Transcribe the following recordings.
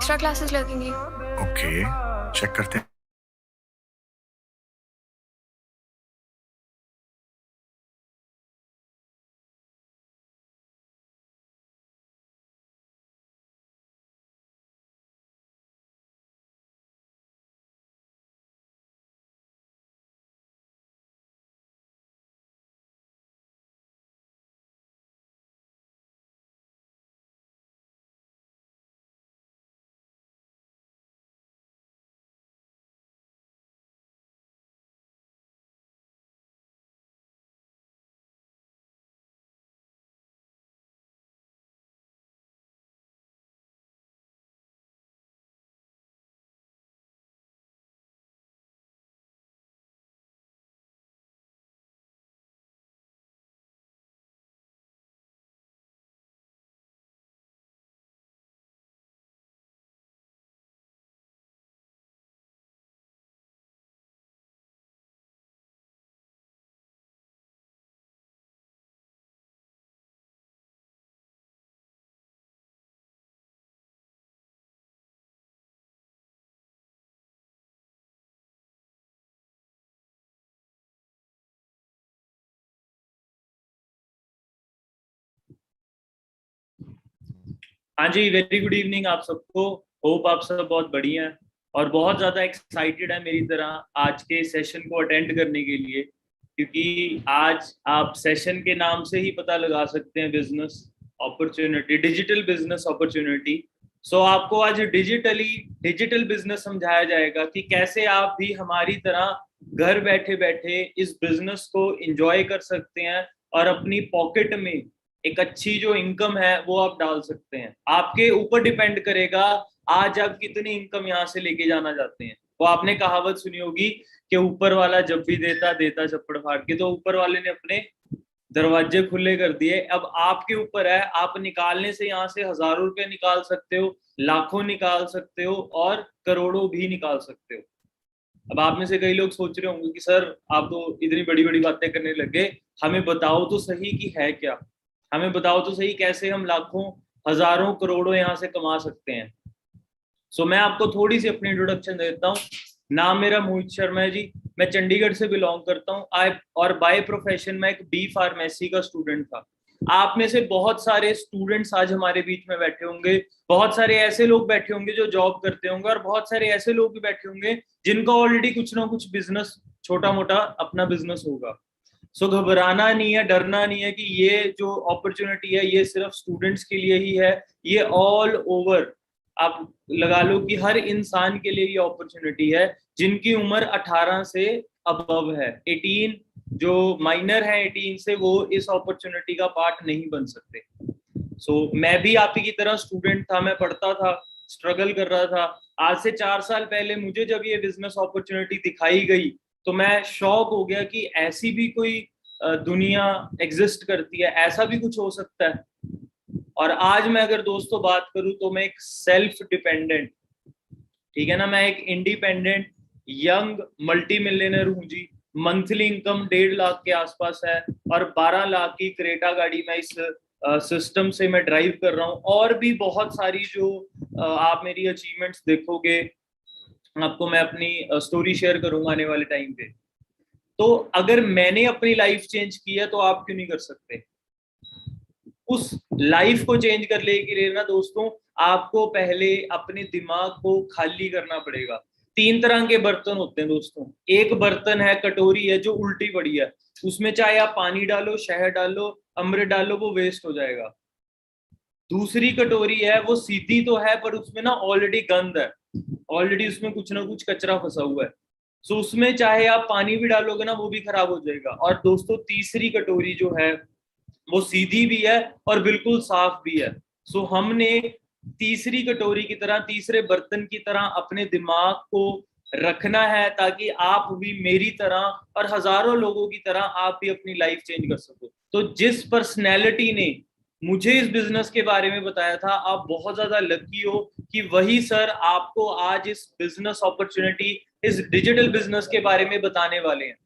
Extra classes लगेंगी। Okay, check करते हैं। हाँ जी, वेरी गुड इवनिंग आप सबको। होप आप सब बहुत बढ़िया हैं और बहुत ज़्यादा एक्साइटेड है मेरी तरह आज के सेशन को अटेंड करने के लिए, क्योंकि आज आप सेशन के नाम से ही पता लगा सकते हैं business opportunity, digital business opportunity. So आपको आज डिजिटल बिजनेस समझाया जाएगा कि कैसे आप भी हमारी तरह घर बैठे बैठे इस बिजनेस को एंजॉय कर सकते हैं और अपनी पॉकेट में एक अच्छी जो इनकम है वो आप डाल सकते हैं। आपके ऊपर डिपेंड करेगा आज आप कितनी इनकम यहाँ से लेके जाना चाहते हैं। वो आपने कहावत सुनी होगी कि ऊपर वाला जब भी देता देता चप्पड़ फाड़ के, तो ऊपर वाले ने अपने दरवाजे खुले कर दिए। अब आपके ऊपर है, आप निकालने से यहाँ से हजारों रुपए निकाल सकते हो, लाखों निकाल सकते हो और करोड़ों भी निकाल सकते हो। अब आप में से कई लोग सोच रहे होंगे कि सर आप तो इतनी बड़ी बड़ी बातें करने लगे, हमें बताओ तो सही कि है क्या, हमें बताओ तो सही कैसे हम लाखों हजारों करोड़ों यहाँ से कमा सकते हैं। सो मैं आपको थोड़ी सी अपनी इंट्रोडक्शन देता हूँ। नाम मेरा मोहित शर्मा है जी। मैं चंडीगढ़ से बिलोंग करता हूँ। और बाय प्रोफेशन में एक बी फार्मेसी का स्टूडेंट था। आप में से बहुत सारे स्टूडेंट्स आज हमारे बीच में बैठे होंगे, बहुत सारे ऐसे लोग बैठे होंगे जो जॉब करते होंगे और बहुत सारे ऐसे लोग भी बैठे होंगे जिनका ऑलरेडी कुछ ना कुछ बिजनेस, छोटा मोटा अपना बिजनेस होगा। सो घबराना नहीं है, डरना नहीं है कि ये जो अपॉर्चुनिटी है ये सिर्फ स्टूडेंट्स के लिए ही है। ये ऑल ओवर आप लगा लो कि हर इंसान के लिए ये अपॉर्चुनिटी है जिनकी उम्र 18 से अबव है। 18 जो माइनर है 18 से, वो इस अपॉर्चुनिटी का पार्ट नहीं बन सकते। मैं भी आप ही की तरह स्टूडेंट था, मैं पढ़ता था, स्ट्रगल कर रहा था। आज से 4 साल पहले मुझे जब ये बिजनेस अपॉर्चुनिटी दिखाई गई तो मैं शॉक हो गया कि ऐसी भी कोई दुनिया एग्जिस्ट करती है, ऐसा भी कुछ हो सकता है। और आज मैं अगर दोस्तों बात करूं तो मैं एक सेल्फ डिपेंडेंट, ठीक है ना, मैं एक इंडिपेंडेंट यंग मल्टी मिलियनर हूं जी। मंथली इनकम 1.5 लाख के आसपास है और 12 लाख की क्रेटा गाड़ी मैं इस सिस्टम से मैं ड्राइव कर रहा हूँ। और भी बहुत सारी जो आप मेरी अचीवमेंट्स देखोगे, आपको मैं अपनी स्टोरी शेयर करूंगा आने वाले टाइम पे। तो अगर मैंने अपनी लाइफ चेंज की है तो आप क्यों नहीं कर सकते? उस लाइफ को चेंज करने के लिए ना दोस्तों, आपको पहले अपने दिमाग को खाली करना पड़ेगा। 3 तरह के बर्तन होते हैं दोस्तों। एक बर्तन है, कटोरी है जो उल्टी पड़ी है, उसमें चाहे आप पानी डालो, शहद डालो, अमृत डालो, वो वेस्ट हो जाएगा। दूसरी कटोरी है, वो सीधी तो है पर उसमें ना ऑलरेडी गंद है, ऑलरेडी उसमें कुछ ना कुछ कचरा फंसा हुआ है। उसमें चाहे आप पानी भी डालोगे ना वो भी खराब हो जाएगा। और दोस्तों तीसरी कटोरी जो है वो सीधी भी है और बिल्कुल साफ भी है। हमने तीसरी कटोरी की तरह, तीसरे बर्तन की तरह अपने दिमाग को रखना है ताकि आप भी मेरी तरह और हजारों लोगों की तरह आप भी अपनी लाइफ चेंज कर सको। तो जिस पर्सनैलिटी ने मुझे इस बिजनेस के बारे में बताया था, आप बहुत ज्यादा लकी हो कि वही सर आपको आज इस बिजनेस अपॉर्चुनिटी, इस डिजिटल बिजनेस के बारे में बताने वाले हैं।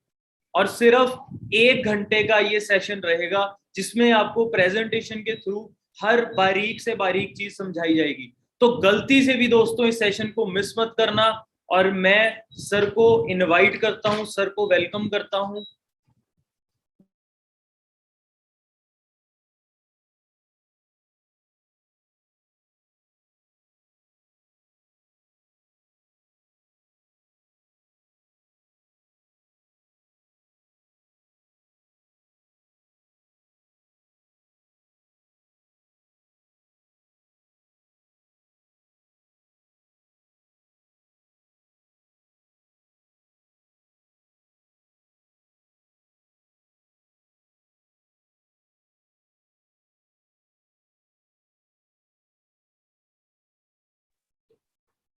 और सिर्फ 1 घंटे का ये सेशन रहेगा जिसमें आपको प्रेजेंटेशन के थ्रू हर बारीक से बारीक चीज समझाई जाएगी। तो गलती से भी दोस्तों इस सेशन को मिस मत करना, और मैं सर को इनवाइट करता हूं, सर को वेलकम करता हूं।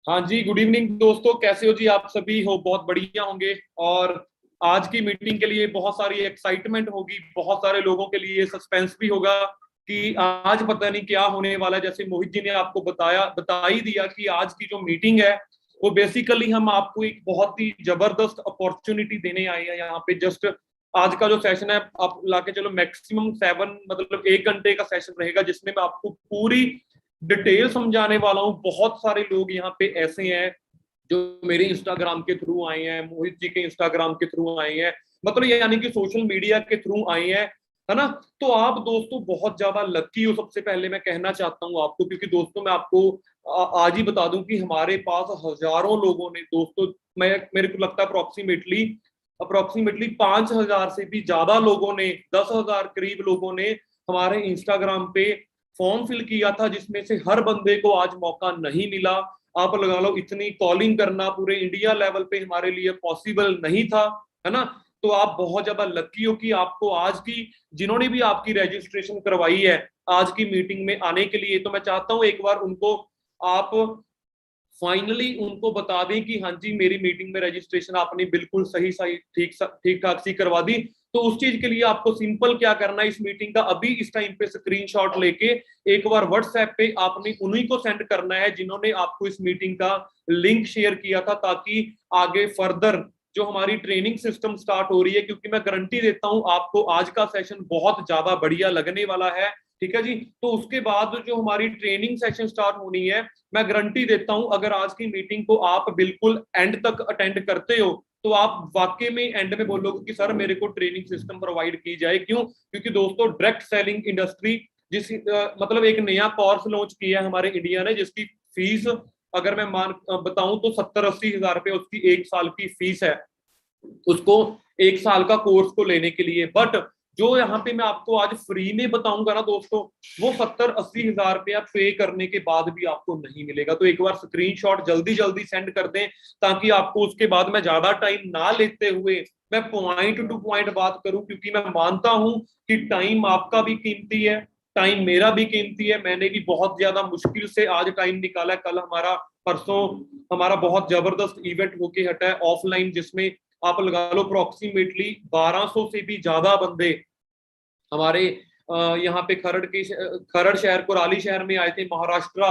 हाँ जी, गुड इवनिंग दोस्तों, कैसे हो जी आप सभी? हो बहुत बढ़िया होंगे। और आज की मीटिंग के लिए बहुत सारी एक्साइटमेंट होगी, बहुत सारे लोगों के लिए सस्पेंस भी होगा कि आज पता नहीं क्या होने वाला है। जैसे मोहित जी ने आपको बता ही दिया कि आज की जो मीटिंग है वो बेसिकली हम आपको एक बहुत ही जबरदस्त अपॉर्चुनिटी देने आए हैं यहाँ पे। जस्ट आज का जो सेशन है आप लाके चलो मैक्सिमम 7, मतलब 1 घंटे का सेशन रहेगा, जिसमें मैं आपको पूरी डिटेल समझाने वाला हूँ। बहुत सारे लोग यहाँ पे ऐसे हैं जो मेरे इंस्टाग्राम के थ्रू आए हैं, मोहित जी के इंस्टाग्राम के थ्रू आए हैं, मतलब यानी कि सोशल मीडिया के थ्रू आए हैं, है ना। तो आप दोस्तों बहुत ज्यादा लकी हो, सबसे पहले मैं कहना चाहता हूँ आपको, क्योंकि दोस्तों मैं आपको आज ही बता दूं कि हमारे पास हजारों लोगों ने दोस्तों, मैं मेरे को लगता है अप्रोक्सीमेटली 5,000 से भी ज्यादा लोगों ने, 10,000 करीब लोगों ने हमारे इंस्टाग्राम पे फॉर्म फिल किया था, जिसमें से हर बंदे को आज मौका नहीं मिला। आप लगा लो इतनी कॉलिंग करना पूरे इंडिया लेवल पे हमारे लिए पॉसिबल नहीं था, है ना। तो आप बहुत ज्यादा लकी हो कि आपको आज की, जिन्होंने भी आपकी रजिस्ट्रेशन करवाई है आज की मीटिंग में आने के लिए, तो मैं चाहता हूं एक बार उनको आप फाइनली उनको बता दें कि हाँ जी मेरी मीटिंग में रजिस्ट्रेशन आपने बिल्कुल सही सही ठीक ठाक सी करवा दी। तो उस चीज के लिए आपको सिंपल क्या करना है, इस मीटिंग का अभी इस टाइम पे स्क्रीनशॉट लेके एक बार व्हाट्सएप पे आपने उन्हीं को सेंड करना है जिन्होंने आपको इस मीटिंग का लिंक शेयर किया था, ताकि आगे फर्दर जो हमारी ट्रेनिंग सिस्टम स्टार्ट हो रही है, क्योंकि मैं गारंटी देता हूं आपको आज का सेशन बहुत ज्यादा बढ़िया लगने वाला है, ठीक है जी। तो उसके बाद जो हमारी ट्रेनिंग सेशन स्टार्ट होनी है, मैं गारंटी देता हूं अगर आज की मीटिंग को आप बिल्कुल एंड तक अटेंड करते हो तो आप वाकई में एंड में बोलोगे कि सर मेरे को ट्रेनिंग सिस्टम प्रोवाइड की जाए। क्यों? क्योंकि दोस्तों डायरेक्ट सेलिंग इंडस्ट्री मतलब एक नया कोर्स लॉन्च किया है हमारे इंडिया ने, जिसकी फीस अगर मैं बताऊं तो 70-80 हजार रुपए उसकी 1 साल की फीस है, उसको 1 साल का कोर्स को लेने के लिए। बट जो यहाँ पे मैं आपको आज फ्री में बताऊंगा ना दोस्तों, वो 70-80 हजार रुपया पे करने के बाद भी आपको नहीं मिलेगा। तो एक बार स्क्रीनशॉट जल्दी जल्दी सेंड कर दें, ताकि आपको उसके बाद मैं ज्यादा टाइम ना लेते हुए मैं पॉइंट टू पॉइंट बात करूं, क्योंकि मैं मानता हूं कि टाइम आपका भी कीमती है, टाइम मेरा भी कीमती है। मैंने भी बहुत ज्यादा मुश्किल से आज टाइम निकाला है। कल हमारा, परसों हमारा बहुत जबरदस्त इवेंट होके हटा है ऑफलाइन, जिसमें आप लगा लो अप्रोक्सीमेटली 1200 से भी ज्यादा बंदे हमारे यहाँ पे खरड़ शहर, कुराली शहर में आए थे, महाराष्ट्र,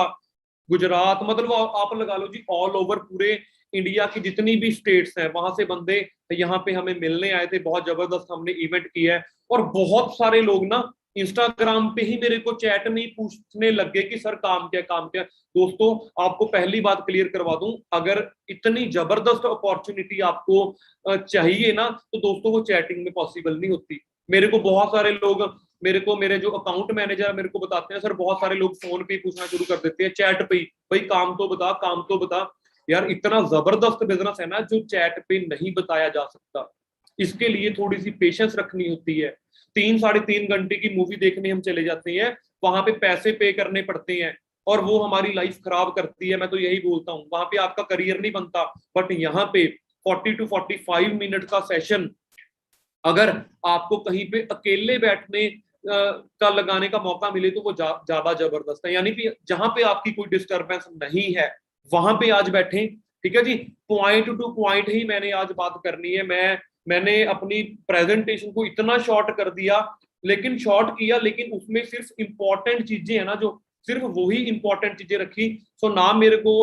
गुजरात, मतलब आप लगा लो जी ऑल ओवर पूरे इंडिया की जितनी भी स्टेट्स हैं वहां से बंदे यहाँ पे हमें मिलने आए थे। बहुत जबरदस्त हमने इवेंट किया है, और बहुत सारे लोग ना इंस्टाग्राम पे ही मेरे को चैट में ही पूछने लग गए कि सर काम क्या। दोस्तों आपको पहली बात क्लियर करवा दूं, अगर इतनी जबरदस्त अपॉर्चुनिटी आपको चाहिए ना, तो दोस्तों वो चैटिंग में पॉसिबल नहीं होती। मेरे को बहुत सारे लोग, मेरे जो अकाउंट मैनेजर मेरे को बताते हैं, सर बहुत सारे लोग फोन पे पूछना शुरू कर देते हैं, चैट पे, भाई काम तो बता। यार इतना जबरदस्त बिजनेस है ना जो चैट पे नहीं बताया जा सकता, इसके लिए थोड़ी सी पेशेंस रखनी होती है। 3-3.5 घंटे की मूवी देखने हम चले जाते हैं, वहां पे पैसे पे करने पड़ते हैं, और वो हमारी लाइफ खराब करती है। मैं तो यही बोलता हूँ, वहां पे आपका करियर नहीं बनता। बट यहाँ पे 40-45 मिनट का सेशन अगर आपको कहीं पे अकेले बैठने का लगाने का मौका मिले तो वो ज्यादा जबरदस्त है। यानी कि जहां पे आपकी कोई डिस्टरबेंस नहीं है वहां पे आज बैठे, ठीक है जी। पॉइंट टू पॉइंट ही मैंने आज बात करनी है। मैंने अपनी प्रेजेंटेशन को इतना शॉर्ट कर दिया, लेकिन शॉर्ट किया, लेकिन उसमें सिर्फ इंपॉर्टेंट चीजें है ना, जो सिर्फ वही इंपॉर्टेंट चीजें रखी। सो नाम मेरे को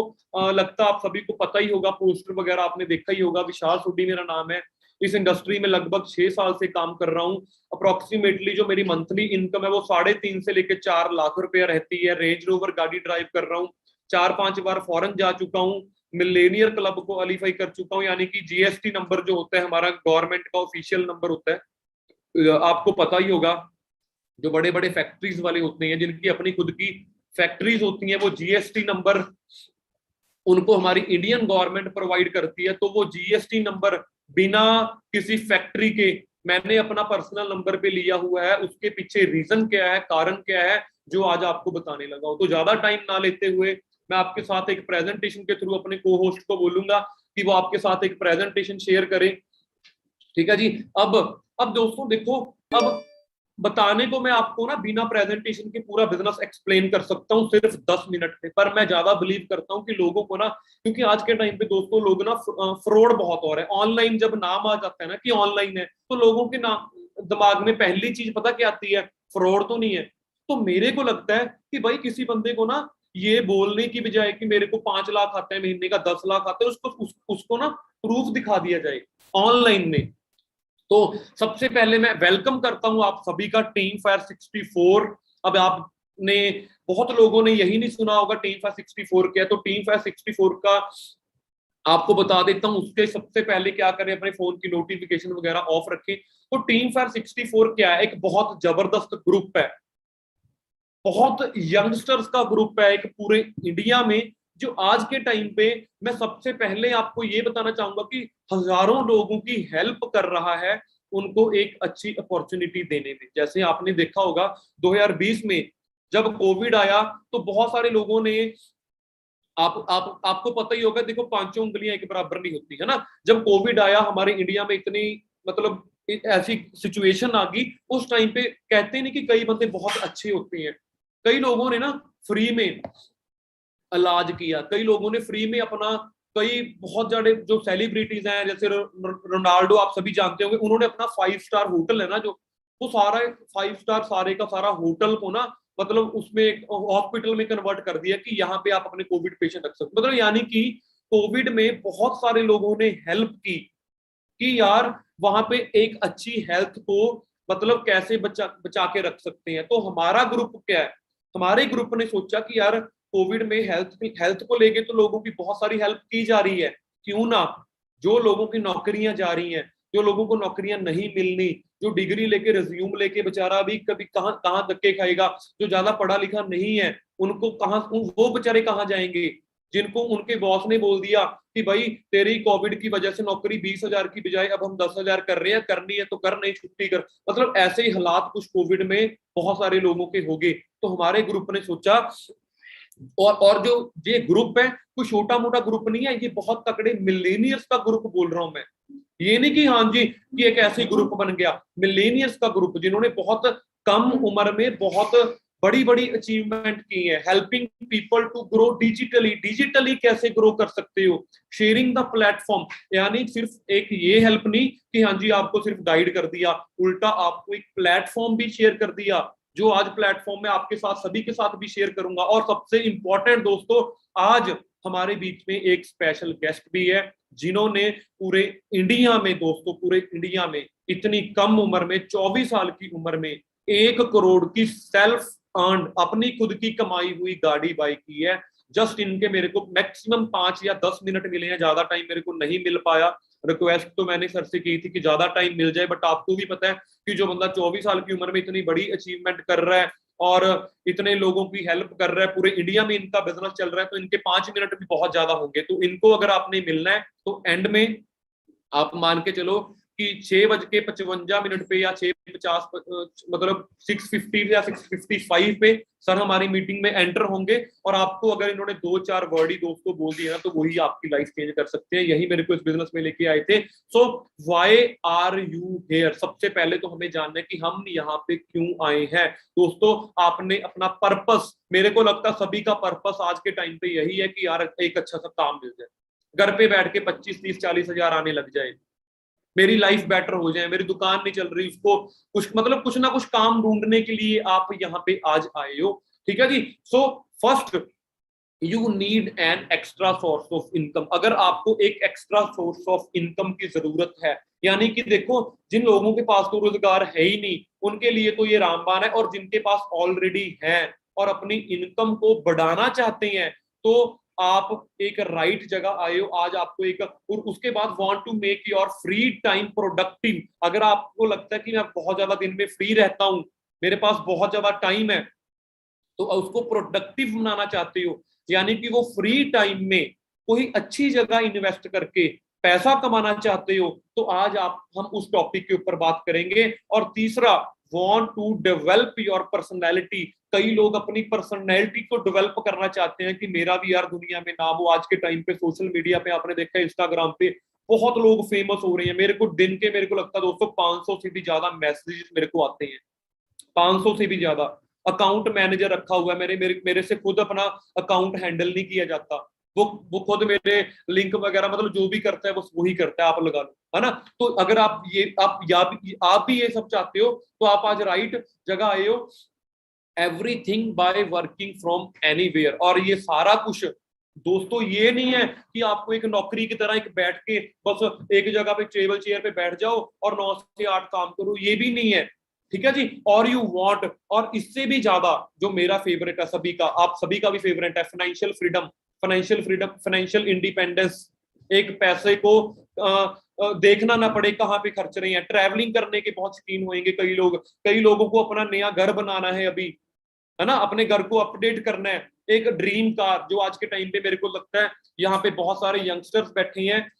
लगता आप सभी को पता ही होगा, पोस्टर वगैरह आपने देखा ही होगा, विशाल सोडी मेरा नाम है। इस इंडस्ट्री में लगभग 6 साल से काम कर रहा हूँ। अप्रोक्सीमेटली जो मेरी मंथली इनकम है वो 3.5 से लेकर 4 लाख रुपया रहती है। रेंज रोवर गाड़ी ड्राइव कर रहा हूँ, 4-5 बार फॉरेन जा चुका हूँ, मिलेनियर क्लब को क्वालिफाई कर चुका हूँ, यानी कि जीएसटी नंबर जो होता है हमारा गवर्नमेंट का ऑफिशियल नंबर होता है, आपको पता ही होगा। जो बड़े बड़े फैक्ट्रीज वाले होते हैं जिनकी अपनी खुद की फैक्ट्रीज होती हैं, वो जीएसटी नंबर उनको हमारी इंडियन गवर्नमेंट प्रोवाइड करती है। तो वो जीएसटी नंबर बिना किसी फैक्ट्री के मैंने अपना पर्सनल नंबर पे लिया हुआ है। उसके पीछे रीजन क्या है, कारण क्या है, जो आज आपको बताने लगा हूं। तो ज्यादा टाइम ना लेते हुए मैं आपके साथ एक प्रेजेंटेशन के थ्रू अपने को होस्ट को बोलूंगा कि वो आपके साथ एक प्रेजेंटेशन शेयर करें। ठीक है जी। अब दोस्तों देखो, अब बताने को मैं आपको ना बिना प्रेजेंटेशन के पूरा बिजनेस एक्सप्लेन कर सकता हूँ सिर्फ 10 मिनट में, पर मैं ज्यादा बिलीव करता हूँ कि लोगों को ना, क्योंकि आज के टाइम पे दोस्तों लोग ना फ्रॉड बहुत हो रहे हैं ऑनलाइन। जब नाम आ जाता है ना कि ऑनलाइन है, तो लोगों के ना दिमाग में पहली चीज पता क्या आती है, फ्रॉड तो नहीं है। तो मेरे को लगता है कि भाई किसी बंदे को ना ये बोलने की बजाय कि मेरे को 5 लाख आते हैं महीने का, 10 लाख आते हैं, उसको ना प्रूफ दिखा दिया जाए ऑनलाइन में। तो सबसे पहले मैं वेलकम करता हूं आप सभी का टीम फायर 64। अब आपने बहुत लोगों ने यही नहीं सुना होगा टीम फायर 64 क्या है, तो टीम फायर 64 का आपको बता देता हूं। उसके सबसे पहले क्या करें, अपने फोन की नोटिफिकेशन वगैरह ऑफ रखें। तो टीम फायर 64 क्या है, एक बहुत जबरदस्त ग्रुप है, बहुत यंगस्टर्स का ग्रुप है एक पूरे इंडिया में, जो आज के टाइम पे मैं सबसे पहले आपको ये बताना चाहूंगा कि हजारों लोगों की हेल्प कर रहा है उनको एक अच्छी अपॉर्चुनिटी देने में। जैसे आपने देखा होगा 2020 में जब कोविड आया, तो बहुत सारे लोगों ने, आपको पता ही होगा, देखो पांचों उंगलियां एक बराबर नहीं होती है ना। जब कोविड आया हमारे इंडिया में, इतनी मतलब ऐसी सिचुएशन आ गई उस टाइम पे, कहते नहीं कि कई बंदे बहुत अच्छे होते हैं, कई लोगों ने ना फ्री में इलाज किया, कई लोगों ने फ्री में अपना, कई बहुत ज्यादा जो सेलिब्रिटीज हैं जैसे रोनाल्डो, आप सभी जानते होंगे, उन्होंने अपना 5 स्टार होटल है ना जो, वो सारा 5 स्टार सारे का सारा होटल को ना मतलब उसमें एक हॉस्पिटल में कन्वर्ट कर दिया कि यहाँ पे आप अपने कोविड पेशेंट रख सकते, मतलब यानी कि कोविड में बहुत सारे लोगों ने हेल्प की कि यार वहां पे एक अच्छी हेल्थ को मतलब कैसे बचा के रख सकते हैं। तो हमारा ग्रुप क्या है, हमारे ग्रुप ने सोचा कि यार कोविड में हेल्थ को लेके तो लोगों की बहुत सारी हेल्प की जा रही है, क्यों ना जो लोगों की नौकरियां जा रही हैं, जो लोगों को नौकरियां नहीं मिलनी, जो डिग्री लेके रिज्यूम लेके बेचारा अभी कभी कहाँ कहाँ धक्के खाएगा, जो ज्यादा पढ़ा लिखा नहीं है उनको कहाँ, वो बेचारे कहाँ जाएंगे, जिनको उनके बॉस ने बोल दिया कि भाई तेरी कोविड की वजह से नौकरी 20,000 की बजाय अब हम 10,000 कर रहे हैं, करनी है तो कर, नहीं छुट्टी कर। मतलब ऐसे ही हालात कुछ कोविड में बहुत सारे लोगों के हो गए। तो हमारे ग्रुप ने सोचा, और जो ये ग्रुप है कोई छोटा मोटा ग्रुप नहीं है, ये बहुत तकड़े मिलेनियर्स का ग्रुप बोल रहा हूं मैं। ये नहीं कि हाँ जी ये एक ऐसे ग्रुप बन गया, मिलेनियर्स का ग्रुप जिन्होंने बहुत कम उम्र में बहुत बड़ी बड़ी अचीवमेंट की है। Helping people to grow digitally, digitally कैसे ग्रो कर सकते हो, शेयरिंग द प्लेटफॉर्म, यानी सिर्फ एक ये हेल्प नहीं कि हाँ जी आपको सिर्फ गाइड कर दिया, उल्टा आपको एक प्लेटफॉर्म भी शेयर कर दिया, जो आज प्लेटफॉर्म में आपके साथ सभी के साथ भी शेयर करूंगा। और सबसे इंपॉर्टेंट दोस्तों, आज हमारे बीच में एक स्पेशल गेस्ट भी है जिन्होंने पूरे इंडिया में, दोस्तों पूरे इंडिया में इतनी कम उम्र में 24 साल की उम्र में 1 करोड़ की सेल्फ अर्न अपनी खुद की कमाई हुई गाड़ी बाई की है। जस्ट इनके मेरे को मैक्सिमम 5 या 10 मिनट मिले हैं, ज्यादा टाइम मेरे को नहीं मिल पाया। रिक्वेस्ट तो मैंने सर से की थी कि ज्यादा टाइम मिल जाए, बट आपको भी पता है कि जो बंदा 24 साल की उम्र में इतनी बड़ी अचीवमेंट कर रहा है और इतने लोगों की हेल्प कर रहा है, पूरे इंडिया में इनका बिजनेस चल रहा है, तो इनके 5 मिनट भी बहुत ज्यादा होंगे। तो इनको अगर आपने मिलना है तो एंड में आप मान के चलो कि 6:55 पे या 6:50 मतलब 6:50 या 6:55 पे सर हमारी मीटिंग में एंटर होंगे, और आपको अगर इन्होंने 2-4 वर्ड ही दोस्तों बोल दिए ना तो वही आपकी लाइफ चेंज कर सकते हैं। यही मेरे को इस बिजनेस में लेके आए थे। So why are you here, सबसे पहले तो हमें जानना है कि हम यहाँ पे क्यों आए हैं। दोस्तों आपने अपना पर्पस, मेरे को लगता है सभी का पर्पस आज के टाइम पे यही है कि यार एक अच्छा सा काम मिल जाए, घर पे बैठ के 25-30-40 हजार आने लग जाए, मेरी लाइफ बेटर हो जाए, मेरी दुकान नहीं चल रही उसको कुछ मतलब कुछ ना कुछ काम ढूंढने के लिए आप यहाँ पे आज आए हो। ठीक है जी। So first you need an extra source of income. अगर आपको एक एक्स्ट्रा सोर्स ऑफ इनकम की जरूरत है, यानी कि देखो जिन लोगों के पास तो रोजगार है ही नहीं उनके लिए तो ये रामबाण है, और जिनके पास ऑलरेडी है और अपनी इनकम को बढ़ाना चाहते हैं तो आप एक राइट जगह आए हो। आज आपको एक, और उसके बाद want to make your free time productive. अगर आपको लगता है कि मैं बहुत ज्यादा दिन में फ्री रहता हूं, मेरे पास बहुत ज्यादा टाइम है, तो उसको प्रोडक्टिव बनाना चाहते हो, यानी कि वो फ्री टाइम में कोई अच्छी जगह इन्वेस्ट करके पैसा कमाना चाहते हो, तो आज आप हम उस टॉपिक के ऊपर बात करेंगे। और तीसरा, want to develop your personality. कई लोग अपनी पर्सनैलिटी को डेवलप करना चाहते हैं कि मेरा भी यार दुनिया में नाम हो। आज के टाइम पे सोशल मीडिया पे आपने देखा है, इंस्टाग्राम पे बहुत लोग फेमस हो रहे हैं। मेरे को दिन के, मेरे को लगता है दोस्तों 500 से भी ज्यादा मैसेजेस मेरे को आते हैं, 500 से भी ज्यादा। अकाउंट मैनेजर रखा हुआ है, मेरे मेरे मेरे से खुद अपना अकाउंट हैंडल नहीं किया जाता। वो खुद मेरे लिंक वगैरह, मतलब जो भी करता है बस वही करता है, आप लगा लो, है ना। तो अगर आप ये आप भी ये सब चाहते हो, तो आप आज राइट जगह आए हो। Everything by working from anywhere. और ये सारा कुछ दोस्तों ये नहीं है कि आपको एक नौकरी की तरह एक बैठ के बस एक जगह पे टेबल चेयर पे बैठ जाओ और 9 से 8 काम करो, ये भी नहीं है, ठीक है जी। और यू वांट, और इससे भी ज्यादा जो मेरा फेवरेट है, सभी का, आप सभी का भी फेवरेट है, financial freedom. Financial freedom, financial independence. एक पैसे को देखना ना पड़े कहाँ पे खर्च रहे हैं। ट्रैवलिंग करने के बहुत शौकीन होंगे कई लोग, कई लोगों को अपना नया घर बनाना है अभी, है ना, अपने घर को अपडेट करना है। एक ड्रीम कार, जो आज के टाइम पे मेरे को लगता है यहाँ पे बहुत सारे यंगस्टर्स बैठे हैं,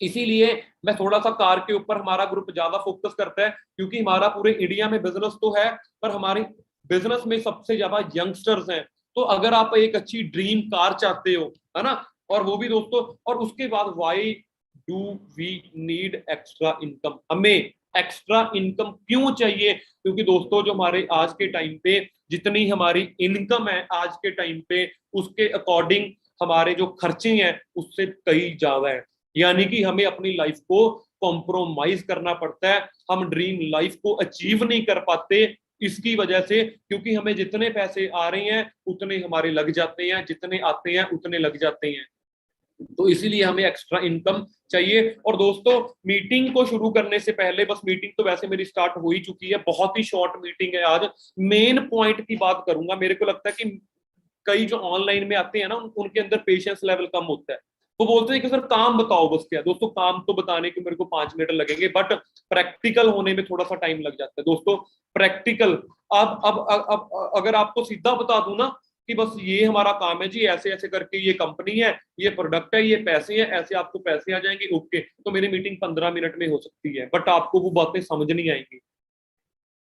इसीलिए मैं थोड़ा सा कार के ऊपर हमारा ग्रुप ज्यादा फोकस करता है, क्योंकि हमारा पूरे इंडिया में बिजनेस तो है, पर हमारे बिजनेस में सबसे ज्यादा यंगस्टर्स हैं। तो अगर आप एक अच्छी ड्रीम कार चाहते हो, है ना, और वो भी दोस्तों, और उसके बाद why do we need extra income. हमें एक्स्ट्रा इनकम क्यों चाहिए? क्योंकि दोस्तों जो हमारे आज के टाइम पे जितनी हमारी इनकम है आज के टाइम पे, उसके अकॉर्डिंग हमारे जो खर्चे हैं उससे कई ज्यादा है। यानी कि हमें अपनी लाइफ को कॉम्प्रोमाइज करना पड़ता है। हम ड्रीम लाइफ को अचीव नहीं कर पाते इसकी वजह से, क्योंकि हमें जितने पैसे आ रहे हैं उतने हमारे लग जाते हैं, जितने आते हैं उतने लग जाते हैं। तो इसीलिए हमें एक्स्ट्रा इनकम चाहिए। और दोस्तों मीटिंग को शुरू करने से पहले, बस मीटिंग तो वैसे मेरी स्टार्ट हो ही चुकी है, बहुत ही शॉर्ट मीटिंग है आज। मेन पॉइंट की बात करूंगा। मेरे को लगता है कि कई जो ऑनलाइन में आते हैं ना, उनके अंदर पेशेंस लेवल कम होता है। वो बोलते हैं कि सर काम बताओ बस। क्या दोस्तों, काम तो बताने के मेरे को 5 मिनट लगेंगे, बट प्रैक्टिकल होने में थोड़ा सा टाइम लग जाता है दोस्तों। प्रैक्टिकल, अब अगर आपको सीधा बता दूं ना कि बस ये हमारा काम है जी, ऐसे ऐसे करके ये कंपनी है, ये प्रोडक्ट है, ये पैसे हैं, ऐसे आपको पैसे आ जाएंगे, ओके, तो मेरी मीटिंग 15 मिनट में हो सकती है, बट आपको वो बातें समझ नहीं आएंगी।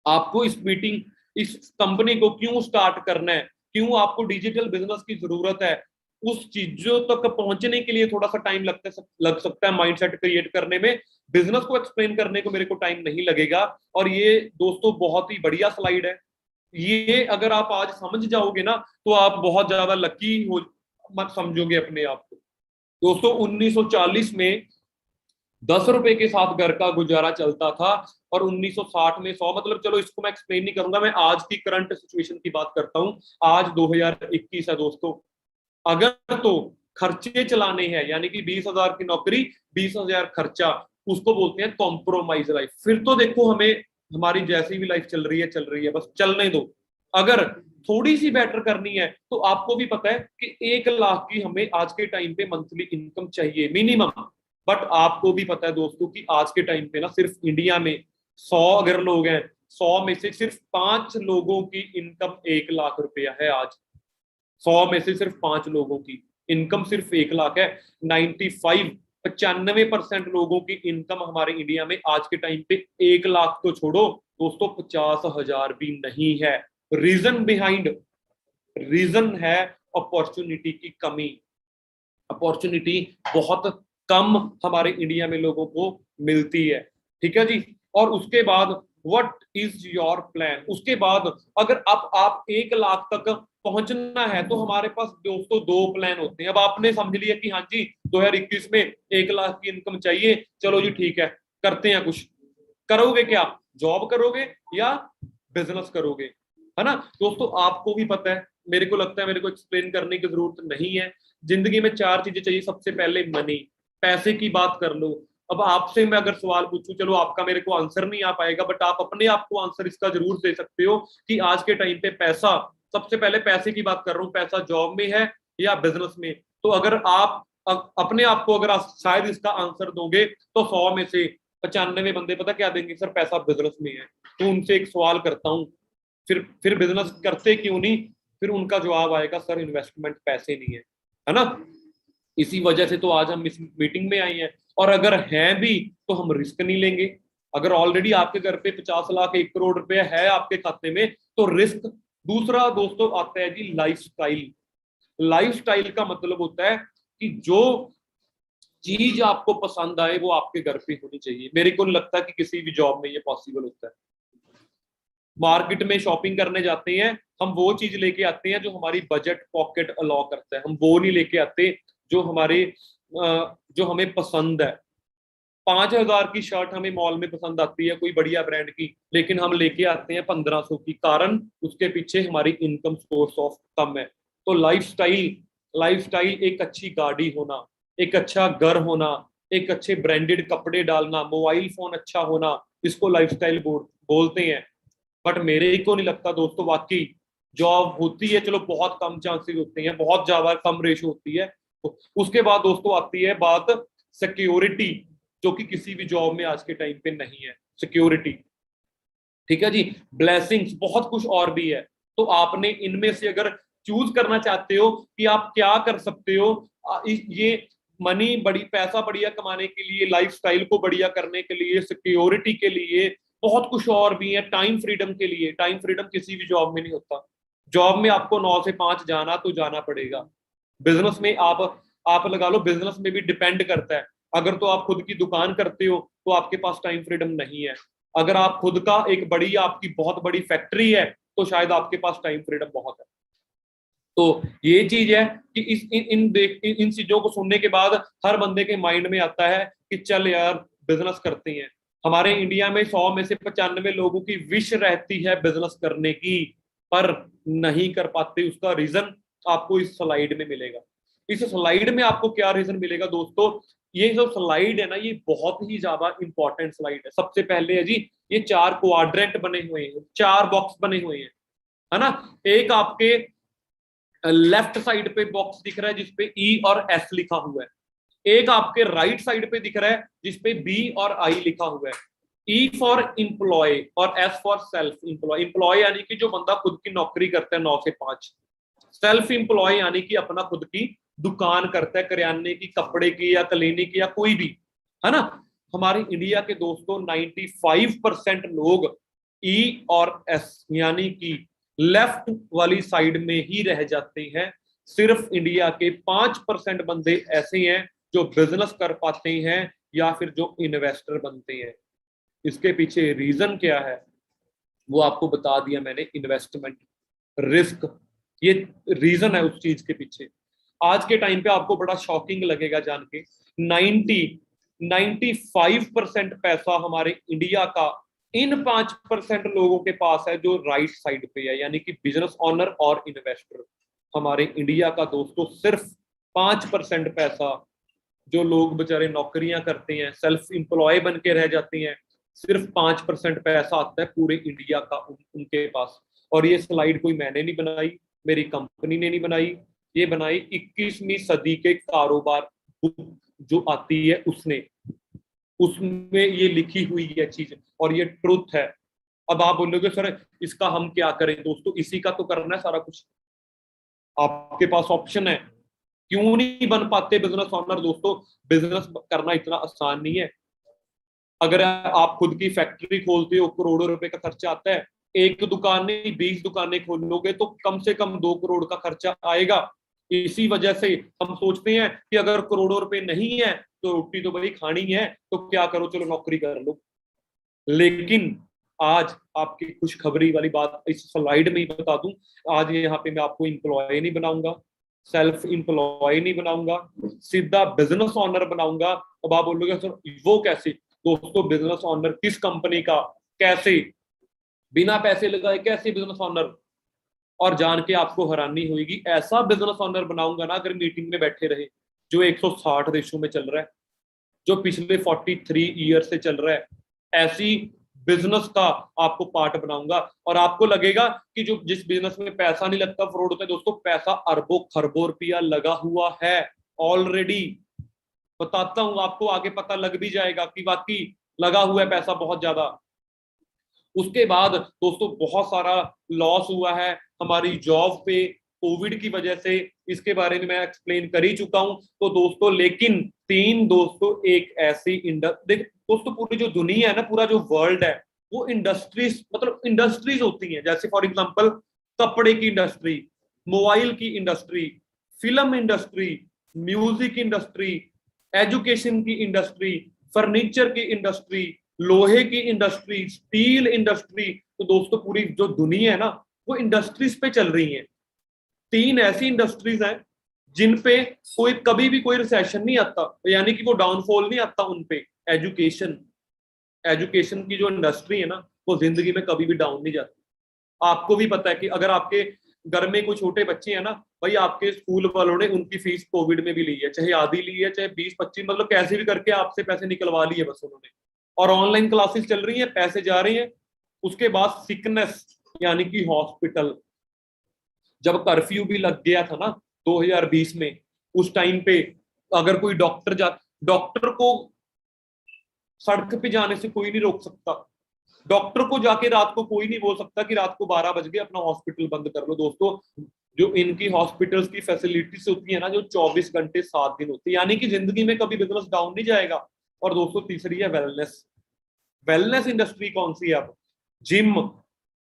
आपको इस मीटिंग, इस कंपनी को क्यों स्टार्ट करना है, क्यों आपको डिजिटल बिजनेस की जरूरत है, उस चीजों तक पहुंचने के लिए थोड़ा सा टाइम लग सकता है माइंडसेट क्रिएट करने में। बिजनेस को एक्सप्लेन करने को मेरे को टाइम नहीं लगेगा। और ये दोस्तों बहुत ही बढ़िया स्लाइड है। ये अगर आप आज समझ जाओगे ना, तो आप बहुत ज्यादा लकी हो, मत समझोगे अपने आप को। दोस्तों 1940 में 10 रुपए के साथ घर का गुजारा चलता था, और 1960 में 100, मतलब चलो इसको मैं एक्सप्लेन नहीं करूंगा, मैं आज की करंट सिचुएशन की बात करता हूं। आज 2021 है दोस्तों। अगर तो खर्चे चलाने हैं, यानी कि 20,000 की नौकरी, 20,000 खर्चा, उसको बोलते हैं कॉम्प्रोमाइज लाइफ। फिर तो देखो हमें हमारी जैसी भी लाइफ चल रही है, बस चलने दो। अगर थोड़ी सी बेटर करनी है, तो आपको भी पता है कि 1 लाख की हमें आज के टाइम पे मंथली इनकम चाहिए मिनिमम। बट आपको भी पता है दोस्तों कि आज के टाइम पे ना, सिर्फ इंडिया में 100 अगर लोग हैं, 100 में से सिर्फ 5 लोगों की इनकम 1 लाख रुपया है आज। 100 में से सिर्फ 5 लोगों की इनकम सिर्फ 1 लाख है। 95% लोगों की इनकम हमारे इंडिया में आज के टाइम पे 1 लाख तो छोड़ो दोस्तों, 50,000 भी नहीं है। रीजन बिहाइंड, रीजन है अपॉर्चुनिटी की कमी। अपॉर्चुनिटी बहुत कम हमारे इंडिया में लोगों को मिलती है, ठीक है जी। और उसके बाद व्हाट इज योर प्लान? उसके बाद अगर आप 1 लाख तक पहुंचना है, तो हमारे पास दोस्तों 2 प्लान होते हैं। अब आपने समझ लिया कि हाँ जी 2021 में 1 लाख की इनकम चाहिए, चलो जी ठीक है, करते हैं कुछ। करोगे क्या? जॉब करोगे या बिजनेस करोगे, है ना दोस्तों। आपको भी पता है, मेरे को लगता है मेरे को एक्सप्लेन करने की जरूरत नहीं है। जिंदगी में 4 चीजें चाहिए। सबसे पहले मनी, पैसे की बात कर लो। अब आपसे मैं अगर सवाल पूछूं, चलो आपका मेरे को आंसर नहीं आ पाएगा, बट आप अपने आप को आंसर इसका जरूर दे सकते हो कि आज के टाइम पे पैसा, सबसे पहले पैसे की बात कर रहा हूं, पैसा जॉब में है या बिजनेस में? तो अगर आप अपने आप को अगर आप शायद इसका आंसर दोगे तो 100 में से 95 बंदे पता क्या देंगे, सर पैसा बिजनेस में है। तो उनसे एक सवाल करता हूँ, फिर बिजनेस करते क्यों नहीं? फिर उनका जवाब आएगा, सर इन्वेस्टमेंट पैसे नहीं है ना। इसी वजह से तो आज हम इस मीटिंग में आए हैं। और अगर हैं भी तो हम रिस्क नहीं लेंगे। अगर ऑलरेडी आपके घर पे 50 लाख 1 करोड़ रुपए है आपके खाते में तो रिस्क। दूसरा दोस्तों आता है जी लाइफस्टाइल। लाइफस्टाइल का मतलब होता है कि जो चीज आपको पसंद आए वो आपके घर पे होनी चाहिए। मेरे को नहीं लगता कि किसी भी जॉब में ये पॉसिबल होता है। मार्केट में शॉपिंग करने जाते हैं, हम वो चीज लेके आते हैं जो हमारी बजट पॉकेट अलाउ करता है। हम वो नहीं लेके आते जो हमें पसंद है। 5,000 की शर्ट हमें मॉल में पसंद आती है कोई बढ़िया ब्रांड की, लेकिन हम लेके आते हैं 1,500 की। कारण उसके पीछे हमारी इनकम सोर्स ऑफ कम है। तो लाइफस्टाइल एक अच्छी गाड़ी होना, एक अच्छा घर होना, एक अच्छे ब्रांडेड कपड़े डालना, मोबाइल फोन अच्छा होना, इसको लाइफस्टाइल बोलते हैं। बट मेरे को नहीं लगता दोस्तों वाकई जॉब होती है, चलो बहुत कम चांसेस होते हैं, बहुत ज्यादा कम रेशो होती है। उसके बाद दोस्तों आती है बात सिक्योरिटी, जो कि किसी भी जॉब में आज के टाइम पे नहीं है सिक्योरिटी। ठीक है जी। ब्लेसिंग्स बहुत कुछ और भी है। तो आपने इनमें से अगर चूज करना चाहते हो कि आप क्या कर सकते हो, ये मनी पैसा बढ़िया कमाने के लिए, लाइफस्टाइल को बढ़िया करने के लिए, सिक्योरिटी के लिए, बहुत कुछ और भी है। टाइम फ्रीडम के लिए, टाइम फ्रीडम किसी भी जॉब में नहीं होता। जॉब में आपको 9 से 5 जाना तो जाना पड़ेगा। बिजनेस में आप लगा लो, बिजनेस में भी डिपेंड करता है। अगर तो आप खुद की दुकान करते हो तो आपके पास टाइम फ्रीडम नहीं है। अगर आप खुद का आपकी बहुत बड़ी फैक्ट्री है तो शायद आपके पास टाइम फ्रीडम बहुत है। तो ये चीज है कि इन चीजों को सुनने के बाद हर बंदे के माइंड में आता है कि चल यार बिजनेस करते हैं। हमारे इंडिया में 100 में से 95 लोगों की विश रहती है बिजनेस करने की, पर नहीं कर पाते। उसका रीजन आपको इस स्लाइड में मिलेगा। इस स्लाइड में आपको क्या रीजन मिलेगा दोस्तों? ये जो स्लाइड है ना, ये बहुत ही ज्यादा इंपॉर्टेंट स्लाइड है। सबसे पहले है जी, ये 4 क्वाड्रेंट बने हुए हैं, 4 बॉक्स बने हुए हैं, है ना। एक आपके लेफ्ट साइड पे बॉक्स दिख रहा है जिसपे ई और एस लिखा हुआ है। एक आपके राइट साइड पे दिख रहा है जिसपे बी और आई लिखा हुआ है। ई फॉर इंप्लॉय और S for self employ. Employ यानी कि जो बंदा खुद की नौकरी करता है 9 से 5। सेल्फ इंप्लॉय यानी कि अपना खुद की दुकान करता है, करियाने की, कपड़े की या क्लिनिक या कोई भी, है ना। हमारे इंडिया के दोस्तों 95% लोग ई और एस यानी कि लेफ्ट वाली साइड में ही रह जाते हैं। सिर्फ इंडिया के 5% बंदे ऐसे हैं जो बिजनेस कर पाते हैं या फिर जो इन्वेस्टर बनते हैं। इसके पीछे रीजन क्या है वो आपको बता दिया मैंने। इन्वेस्टमेंट, रिस्क, ये रीजन है उस चीज के पीछे। आज के टाइम पे आपको बड़ा शॉकिंग लगेगा जान के, 95% पैसा हमारे इंडिया का इन 5% लोगों के पास है जो राइट साइड पे है, यानी कि बिजनेस ऑनर और इन्वेस्टर। हमारे इंडिया का दोस्तों सिर्फ 5% पैसा, जो लोग बेचारे नौकरियां करते हैं, सेल्फ इंप्लॉय बन के रह जाते हैं, सिर्फ 5% पैसा आता है पूरे इंडिया का उनके पास। और ये स्लाइड कोई मैंने नहीं बनाई, मेरी कंपनी ने नहीं बनाई, ये बनाई 21वीं सदी के कारोबार जो आती है उसने, उसमें ये लिखी हुई है चीज और ये ट्रुथ है। अब आप बोलोगे सर इसका हम क्या करें? दोस्तों इसी का तो करना है सारा कुछ। आपके पास ऑप्शन है। क्यों नहीं बन पाते बिजनेस ऑनर? दोस्तों बिजनेस करना इतना आसान नहीं है। अगर आप खुद की फैक्ट्री खोलते हो, करोड़ों रुपए का खर्चा आता है। एक दुकान नहीं 20 दुकानें खोलोगे तो कम से कम 2 करोड़ का खर्चा आएगा। इसी वजह से हम सोचते हैं कि अगर करोड़ों रुपए नहीं है तो रोटी तो भाई खानी है, तो क्या करो, चलो नौकरी कर लो। लेकिन आज आपकी खुशखबरी वाली बात इस स्लाइड में ही बता दूं, आज यहाँ पे मैं आपको इंप्लॉय नहीं बनाऊंगा, सेल्फ इंप्लॉय नहीं बनाऊंगा, सीधा बिजनेस ऑनर बनाऊंगा। अब आप बोलोगे सर वो कैसे? दोस्तों बिजनेस ऑनर किस कंपनी का, कैसे, बिना पैसे लगाए कैसे बिजनेस ऑनर? और जान के आपको हैरानी होगी, ऐसा बिजनेस ऑनर बनाऊंगा ना, अगर मीटिंग में बैठे रहे, जो 160 देशों में चल रहा है, जो पिछले 43 ईयर से चल रहा है। ऐसी बिजनेस का आपको पार्ट बनाऊंगा। और आपको लगेगा कि जो जिस बिजनेस में पैसा नहीं लगता फ्रॉड होता है, दोस्तों पैसा अरबों खरबों रुपया लगा हुआ है ऑलरेडी। बताता हूं आपको, आगे पता लग भी जाएगा कि वाकई लगा हुआ है पैसा बहुत ज्यादा। उसके बाद दोस्तों बहुत सारा लॉस हुआ है हमारी जॉब पे कोविड की वजह से, इसके बारे में मैं एक्सप्लेन कर ही चुका हूं। तो दोस्तों लेकिन तीन दोस्तों एक ऐसी देख दोस्तों, पूरी जो दुनिया है ना, पूरा जो वर्ल्ड है, वो इंडस्ट्रीज मतलब इंडस्ट्रीज होती हैं। जैसे फॉर एग्जांपल कपड़े की इंडस्ट्री, मोबाइल की industry, film industry, music industry, education की इंडस्ट्री, फर्नीचर की इंडस्ट्री, लोहे की इंडस्ट्री, स्टील इंडस्ट्री। तो दोस्तों पूरी जो दुनिया है ना, वो इंडस्ट्रीज पे चल रही है। तीन ऐसी इंडस्ट्रीज हैं जिन पे कोई कभी भी कोई रिसेशन नहीं आता, यानी कि वो डाउनफॉल नहीं आता उन पे। एजुकेशन, एजुकेशन की जो इंडस्ट्री है ना, वो जिंदगी में कभी भी डाउन नहीं जाती। आपको भी पता है कि अगर आपके घर में कोई छोटे बच्चे हैं ना, भाई आपके स्कूल वालों ने उनकी फीस कोविड में भी ली है, चाहे आधी ली है चाहे 20-25, मतलब कैसे भी करके आपसे पैसे निकलवा लिए बस उन्होंने। और ऑनलाइन क्लासेस चल रही हैं, पैसे जा रहे हैं। उसके बाद सिकनेस यानी कि हॉस्पिटल, जब कर्फ्यू भी लग गया था ना 2020 में, उस टाइम पे अगर कोई डॉक्टर को सड़क पे जाने से कोई नहीं रोक सकता। डॉक्टर को जाके रात को कोई नहीं बोल सकता कि रात को 12 बज गए अपना हॉस्पिटल बंद कर लो। दोस्तों जो इनकी हॉस्पिटल्स की फैसिलिटीज होती है ना, जो 24 घंटे 7 दिन होती है, यानी कि जिंदगी में कभी बिजनेस डाउन नहीं जाएगा। और दोस्तों तीसरी है वेलनेस। वेलनेस इंडस्ट्री कौन सी है? अब जिम,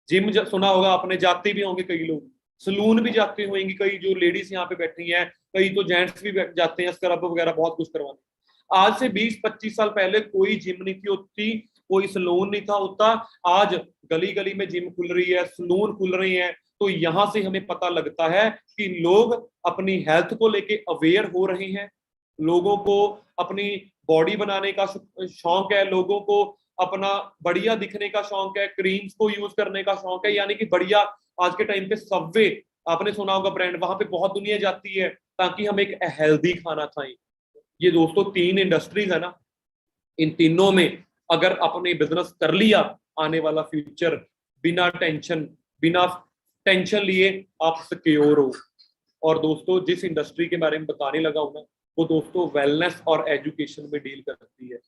जिम सुना होगा आपने, जाते भी होंगे कई लोग। सलून भी जाते होंगे कई, जो लेडीज यहाँ पे बैठी हैं, कई तो जेंट्स भी जाते हैं स्क्रब वगैरह बहुत कुछ करवाने। आज से 20-25 साल पहले कोई जिम नहीं थी होती, कोई सलून नहीं था होता। आज गली गली में जिम खुल रही है, सलून खुल रही है। तो यहां से हमें पता लगता है कि लोग अपनी हेल्थ को लेके अवेयर हो रहे हैं, लोगों को अपनी बॉडी बनाने का शौक है, लोगों को अपना बढ़िया दिखने का शौक है, क्रीम्स को यूज करने का शौक है। यानी कि बढ़िया, आज के टाइम पे सबवे आपने सुना होगा ब्रांड, वहां पे बहुत दुनिया जाती है ताकि हम एक हेल्दी खाना खाएं। ये दोस्तों तीन इंडस्ट्रीज है ना, इन तीनों में अगर अपने बिजनेस कर लिया, आने वाला फ्यूचर बिना टेंशन लिए आप सिक्योर हो। और दोस्तों जिस इंडस्ट्री के बारे में बताने लगा हूं ना, वो दोस्तों वेलनेस और एजुकेशन में डील करती है।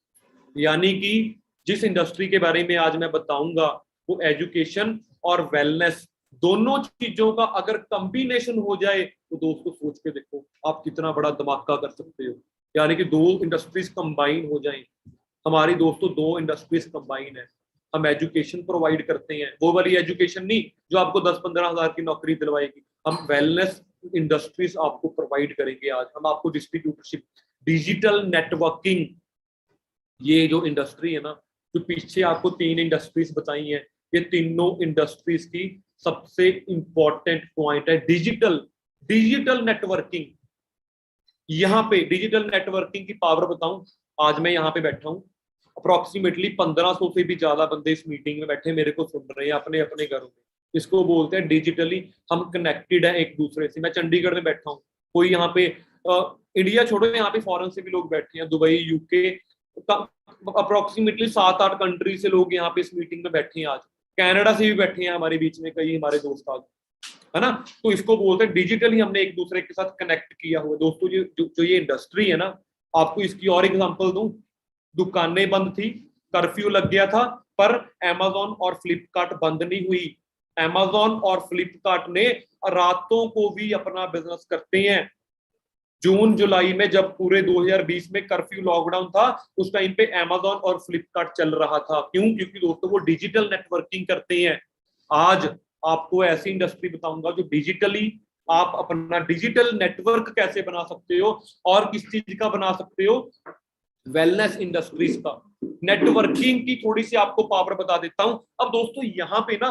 यानी कि जिस इंडस्ट्री के बारे में आज मैं बताऊंगा, वो एजुकेशन और वेलनेस दोनों चीजों का अगर कॉम्बिनेशन हो जाए, तो दोस्तों सोच के देखो आप कितना बड़ा धमाका कर सकते हो। यानी कि दो इंडस्ट्रीज कंबाइन हो जाएं। हमारी दोस्तों दो इंडस्ट्रीज कंबाइन है। हम एजुकेशन प्रोवाइड करते हैं, वो वाली एजुकेशन नहीं जो आपको 10-15 हजार की नौकरी दिलवाएगी। हम वेलनेस इंडस्ट्रीज आपको प्रोवाइड करेंगे। आज हम आपको डिस्ट्रीब्यूटरशिप, डिजिटल नेटवर्किंग, ये जो इंडस्ट्री है ना, जो पीछे आपको तीन इंडस्ट्रीज बताई हैं, ये तीनों इंडस्ट्रीज की सबसे इंपॉर्टेंट पॉइंट है डिजिटल नेटवर्किंग। यहाँ पे डिजिटल नेटवर्किंग की पावर बताऊं, आज मैं यहाँ पे बैठा हूँ, अप्रोक्सीमेटली 1500 से भी ज्यादा बंदे इस मीटिंग में बैठे मेरे को सुन रहे हैं अपने अपने घरों में। इसको बोलते हैं डिजिटली हम कनेक्टेड है एक दूसरे से। मैं चंडीगढ़ में बैठा हूँ, कोई यहाँ पे इंडिया छोड़ो, यहाँ पे फॉरेन से भी लोग बैठे हैं, दुबई, यूके, अप्रोक्सीमेटली 7-8 कंट्री से लोग यहाँ पे इस मीटिंग में बैठे हैं। आज कनाडा से भी बैठे हैं हमारे बीच में कई हमारे दोस्त आज, है ना। तो इसको बोलते हैं डिजिटली हमने एक दूसरे के साथ कनेक्ट किया हुआ। दोस्तों जो ये इंडस्ट्री है ना, आपको इसकी और एग्जांपल दूं, दुकानें बंद थी, कर्फ्यू लग गया था, पर अमेज़न और फ्लिपकार्ट बंद नहीं हुई। अमेज़न और फ्लिपकार्ट ने रातों को भी अपना बिजनेस करते हैं। जून जुलाई में जब पूरे 2020 में कर्फ्यू लॉकडाउन था, उस टाइम पे अमेज़न और फ्लिपकार्ट चल रहा था। क्यों? क्योंकि दोस्तों वो डिजिटल नेटवर्किंग करते हैं। आज आपको ऐसी इंडस्ट्री बताऊंगा जो डिजिटली आप अपना डिजिटल नेटवर्क कैसे बना सकते हो, और किस चीज का बना सकते हो, वेलनेस इंडस्ट्रीज का। नेटवर्किंग की थोड़ी सी आपको पावर बता देता हूं। अब दोस्तों यहाँ पे ना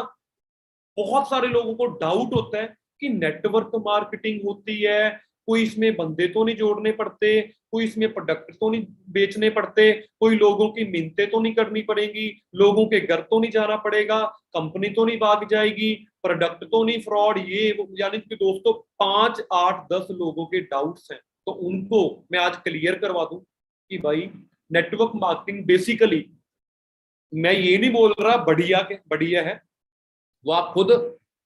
बहुत सारे लोगों को डाउट होता है कि नेटवर्क मार्केटिंग होती है, कोई इसमें बंदे तो नहीं जोड़ने पड़ते, कोई इसमें प्रोडक्ट तो नहीं बेचने पड़ते, कोई लोगों की मिन्नतें तो नहीं करनी पड़ेगी, लोगों के घर तो नहीं जाना पड़ेगा, कंपनी तो नहीं भाग जाएगी, प्रोडक्ट तो नहीं फ्रॉड, ये यानी कि दोस्तों 5, 8, 10 लोगों के डाउट्स हैं। तो उनको मैं आज क्लियर करवा दूं कि भाई नेटवर्क मार्केटिंग बेसिकली मैं ये नहीं बोल रहा बढ़िया के बढ़िया है, वो आप खुद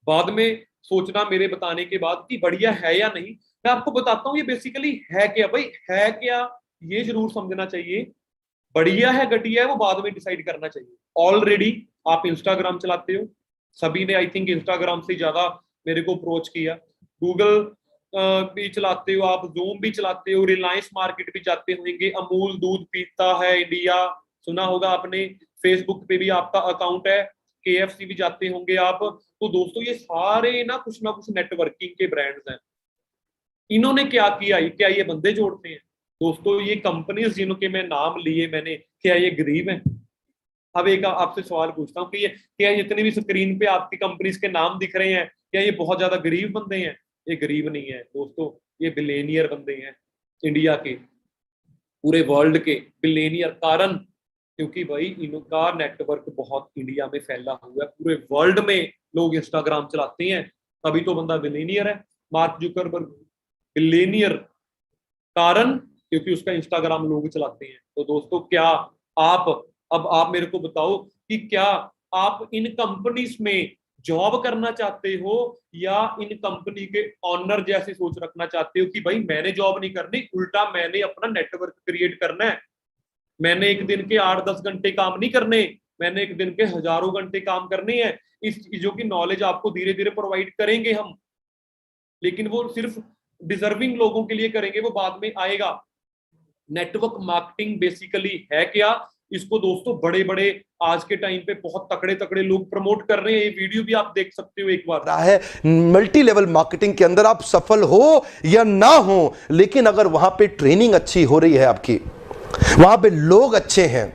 बाद में सोचना मेरे बताने के बाद कि बढ़िया है या नहीं। मैं आपको बताता हूँ ये बेसिकली है क्या भाई, है क्या ये जरूर समझना चाहिए। बढ़िया है घटिया है वो बाद में डिसाइड करना चाहिए। ऑलरेडी आप इंस्टाग्राम चलाते हो, सभी ने आई थिंक इंस्टाग्राम से ज्यादा मेरे को अप्रोच किया। गूगल भी चलाते हो आप, जूम भी चलाते हो, रिलायंस मार्केट भी जाते होंगे, अमूल दूध पीता है इंडिया सुना होगा आपने, फेसबुक पे भी आपका अकाउंट है, केएफसी भी जाते होंगे आप। तो दोस्तों ये सारे ना कुछ नेटवर्किंग के ब्रांड्स हैं। इन्होंने क्या किया, क्या ये बंदे जोड़ते हैं? दोस्तों ये कंपनीज जिनके मैं नाम लिए मैंने, क्या ये गरीब हैं? अब एक आपसे सवाल पूछता हूँ कि ये क्या जितनी भी स्क्रीन पे आपकी कंपनीज के नाम दिख रहे हैं, क्या ये बहुत ज्यादा गरीब बंदे हैं? ये गरीब नहीं है दोस्तों, ये बिलियनियर बंदे हैं इंडिया के, पूरे वर्ल्ड के बिलियनियर। कारण क्योंकि भाई इनका नेटवर्क बहुत इंडिया में फैला हुआ है, पूरे वर्ल्ड में लोग इंस्टाग्राम चलाते हैं, तभी तो बंदा बिलियनियर है। मार्क जुकरबर्ग बिलियनियर, कारण क्योंकि उसका इंस्टाग्राम लोग चलाते हैं। तो दोस्तों क्या आप, अब आप मेरे को बताओ कि क्या आप इन कंपनीज में जॉब करना चाहते हो या इन कंपनी के ऑनर जैसी सोच रखना चाहते हो कि भाई मैंने जॉब नहीं करनी, उल्टा मैंने अपना नेटवर्क क्रिएट करना है, मैंने एक दिन के 8-10 घंटे काम नहीं करने, मैंने एक दिन के हजारों घंटे काम करने हैं। इस चीजों की नॉलेज आपको धीरे धीरे प्रोवाइड करेंगे हम, लेकिन वो सिर्फ डिजर्विंग लोगों के लिए करेंगे, वो बाद में आएगा। नेटवर्क मार्केटिंग बेसिकली है क्या, इसको दोस्तों बड़े बड़े आज के टाइम पे बहुत तकड़े तकड़े लोग प्रमोट कर रहे हैं। ये वीडियो भी आप देख सकते हो एक बार। रहा है मल्टी लेवल मार्केटिंग के अंदर आप सफल हो या ना हो, लेकिन अगर वहां पे ट्रेनिंग अच्छी हो रही है आपकी, वहां पे लोग अच्छे हैं,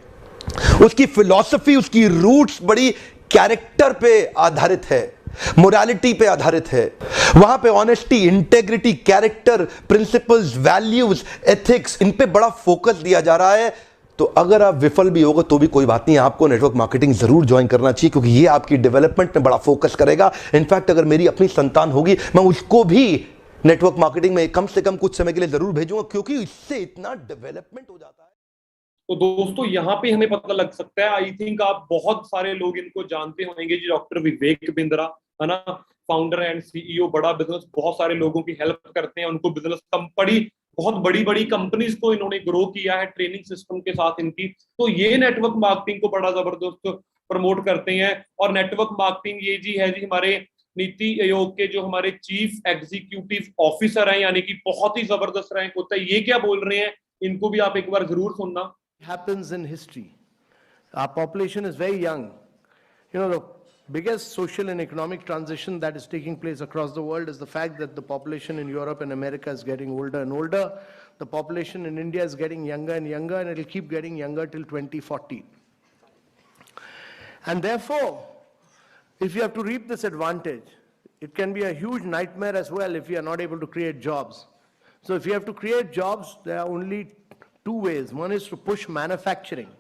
उसकी फिलॉसफी उसकी रूट्स बड़ी कैरेक्टर पे आधारित है, मोरालिटी पे आधारित है, वहां पे honesty integrity character principles values ethics in पे बड़ा फोकस दिया जा रहा है, तो अगर आप विफल भी होगा तो भी कोई बात नहीं, आपको नेटवर्क मार्केटिंग जरूर ज्वाइन करना चाहिए, क्योंकि ये आपकी डेवलपमेंट में बड़ा फोकस करेगा। इनफैक्ट अगर मेरी अपनी संतान होगी मैं उसको भी नेटवर्क मार्केटिंग में कम से कम कुछ समय के लिए जरूर भेजूंगा, क्योंकि इससे इतना डेवलपमेंट हो जाता है। तो दोस्तों यहाँ पे हमें पता लग सकता है, आई थिंक आप बहुत सारे लोग इनको जानते होंगे जी, डॉक्टर विवेक बिंद्रा है ना, फाउंडर एंड सीईओ, बड़ा बिजनेस, बहुत सारे लोगों की हेल्प करते हैं, उनको बिजनेस कंपनी बहुत बड़ी बड़ी कंपनीज को इन्होंने ग्रो किया है ट्रेनिंग सिस्टम के साथ इनकी। तो ये नेटवर्क मार्केटिंग को बड़ा जबरदस्त प्रमोट करते हैं। और नेटवर्क मार्केटिंग ये जी है जी हमारे नीति आयोग के जो हमारे चीफ एग्जीक्यूटिव ऑफिसर हैं, यानी कि बहुत ही जबरदस्त रैंक होता है, ये क्या बोल रहे हैं, इनको भी आप एक बार जरूर सुनना। Happens in history. Our population is very young. You know, the biggest social and economic transition that is taking place across the world is the fact that the population in Europe and America is getting older and older. The population in India is getting younger and younger, and it will keep getting younger till 2040. And therefore, if you have to reap this advantage, it can be a huge nightmare as well if you are not able to create jobs. So if you have to create jobs, there are only two ways. One is to push manufacturing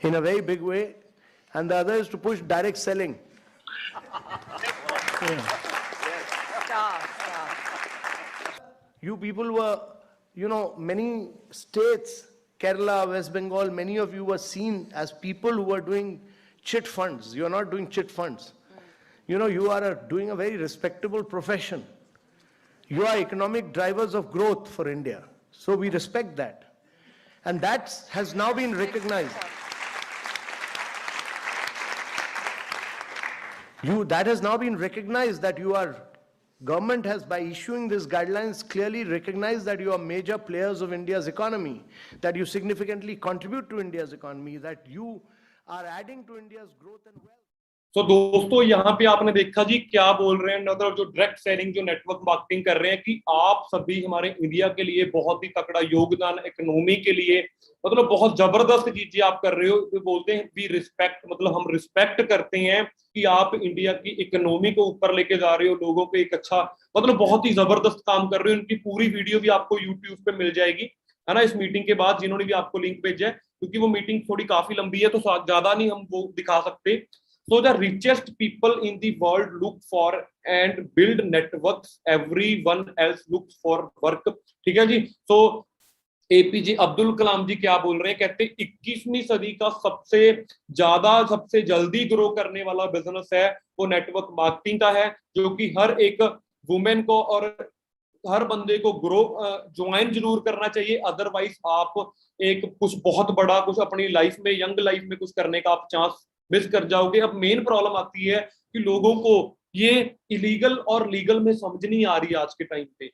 in a very big way, and the other is to push direct selling. You people were, you know, many states, Kerala, West Bengal, many of you were seen as people who were doing chit funds. You are not doing chit funds. You know, you are doing a very respectable profession. You are economic drivers of growth for India. So we respect that. And that has now been recognized. That has now been recognized that you are, government has, by issuing these guidelines, clearly recognized that you are major players of India's economy, that you significantly contribute to India's economy, that you are adding to India's growth and wealth. तो दोस्तों यहाँ पे आपने देखा जी क्या बोल रहे हैं, मतलब जो डायरेक्ट सेलिंग जो नेटवर्क मार्केटिंग कर रहे हैं कि आप सभी हमारे इंडिया के लिए बहुत ही तकड़ा योगदान, इकोनॉमी के लिए मतलब बहुत जबरदस्त चीजें आप कर रहे हो। तो बोलते हैं वी रिस्पेक्ट, मतलब हम रिस्पेक्ट करते हैं कि आप इंडिया की इकोनॉमी को ऊपर लेके जा रहे हो, लोगों को एक अच्छा, मतलब बहुत ही जबरदस्त काम कर रहे हो। उनकी पूरी वीडियो भी आपको यूट्यूब पे मिल जाएगी है ना, इस मीटिंग के बाद, जिन्होंने भी आपको लिंक भेजा है, क्योंकि वो मीटिंग थोड़ी काफी लंबी है तो ज्यादा नहीं हम वो दिखा सकते। So the richest people in the world look for and build networks. Everyone else looks for work. ठीक है जी। So एपीजे अब्दुल कलाम जी क्या बोल रहे हैं, कहते 21वीं सदी का सबसे जल्दी ग्रो करने वाला बिजनेस है वो नेटवर्क मार्केटिंग का है, जो कि हर एक वुमेन को और हर बंदे को ज्वाइन जरूर करना चाहिए। अदरवाइज आप एक कुछ बहुत बड़ा कुछ अपनी लाइफ में, यंग लाइफ में कुछ करने का आप चांस मिस कर जाओगे। अब मेन प्रॉब्लम आती है कि लोगों को ये इलीगल और लीगल में समझ नहीं आ रही आज के टाइम पे।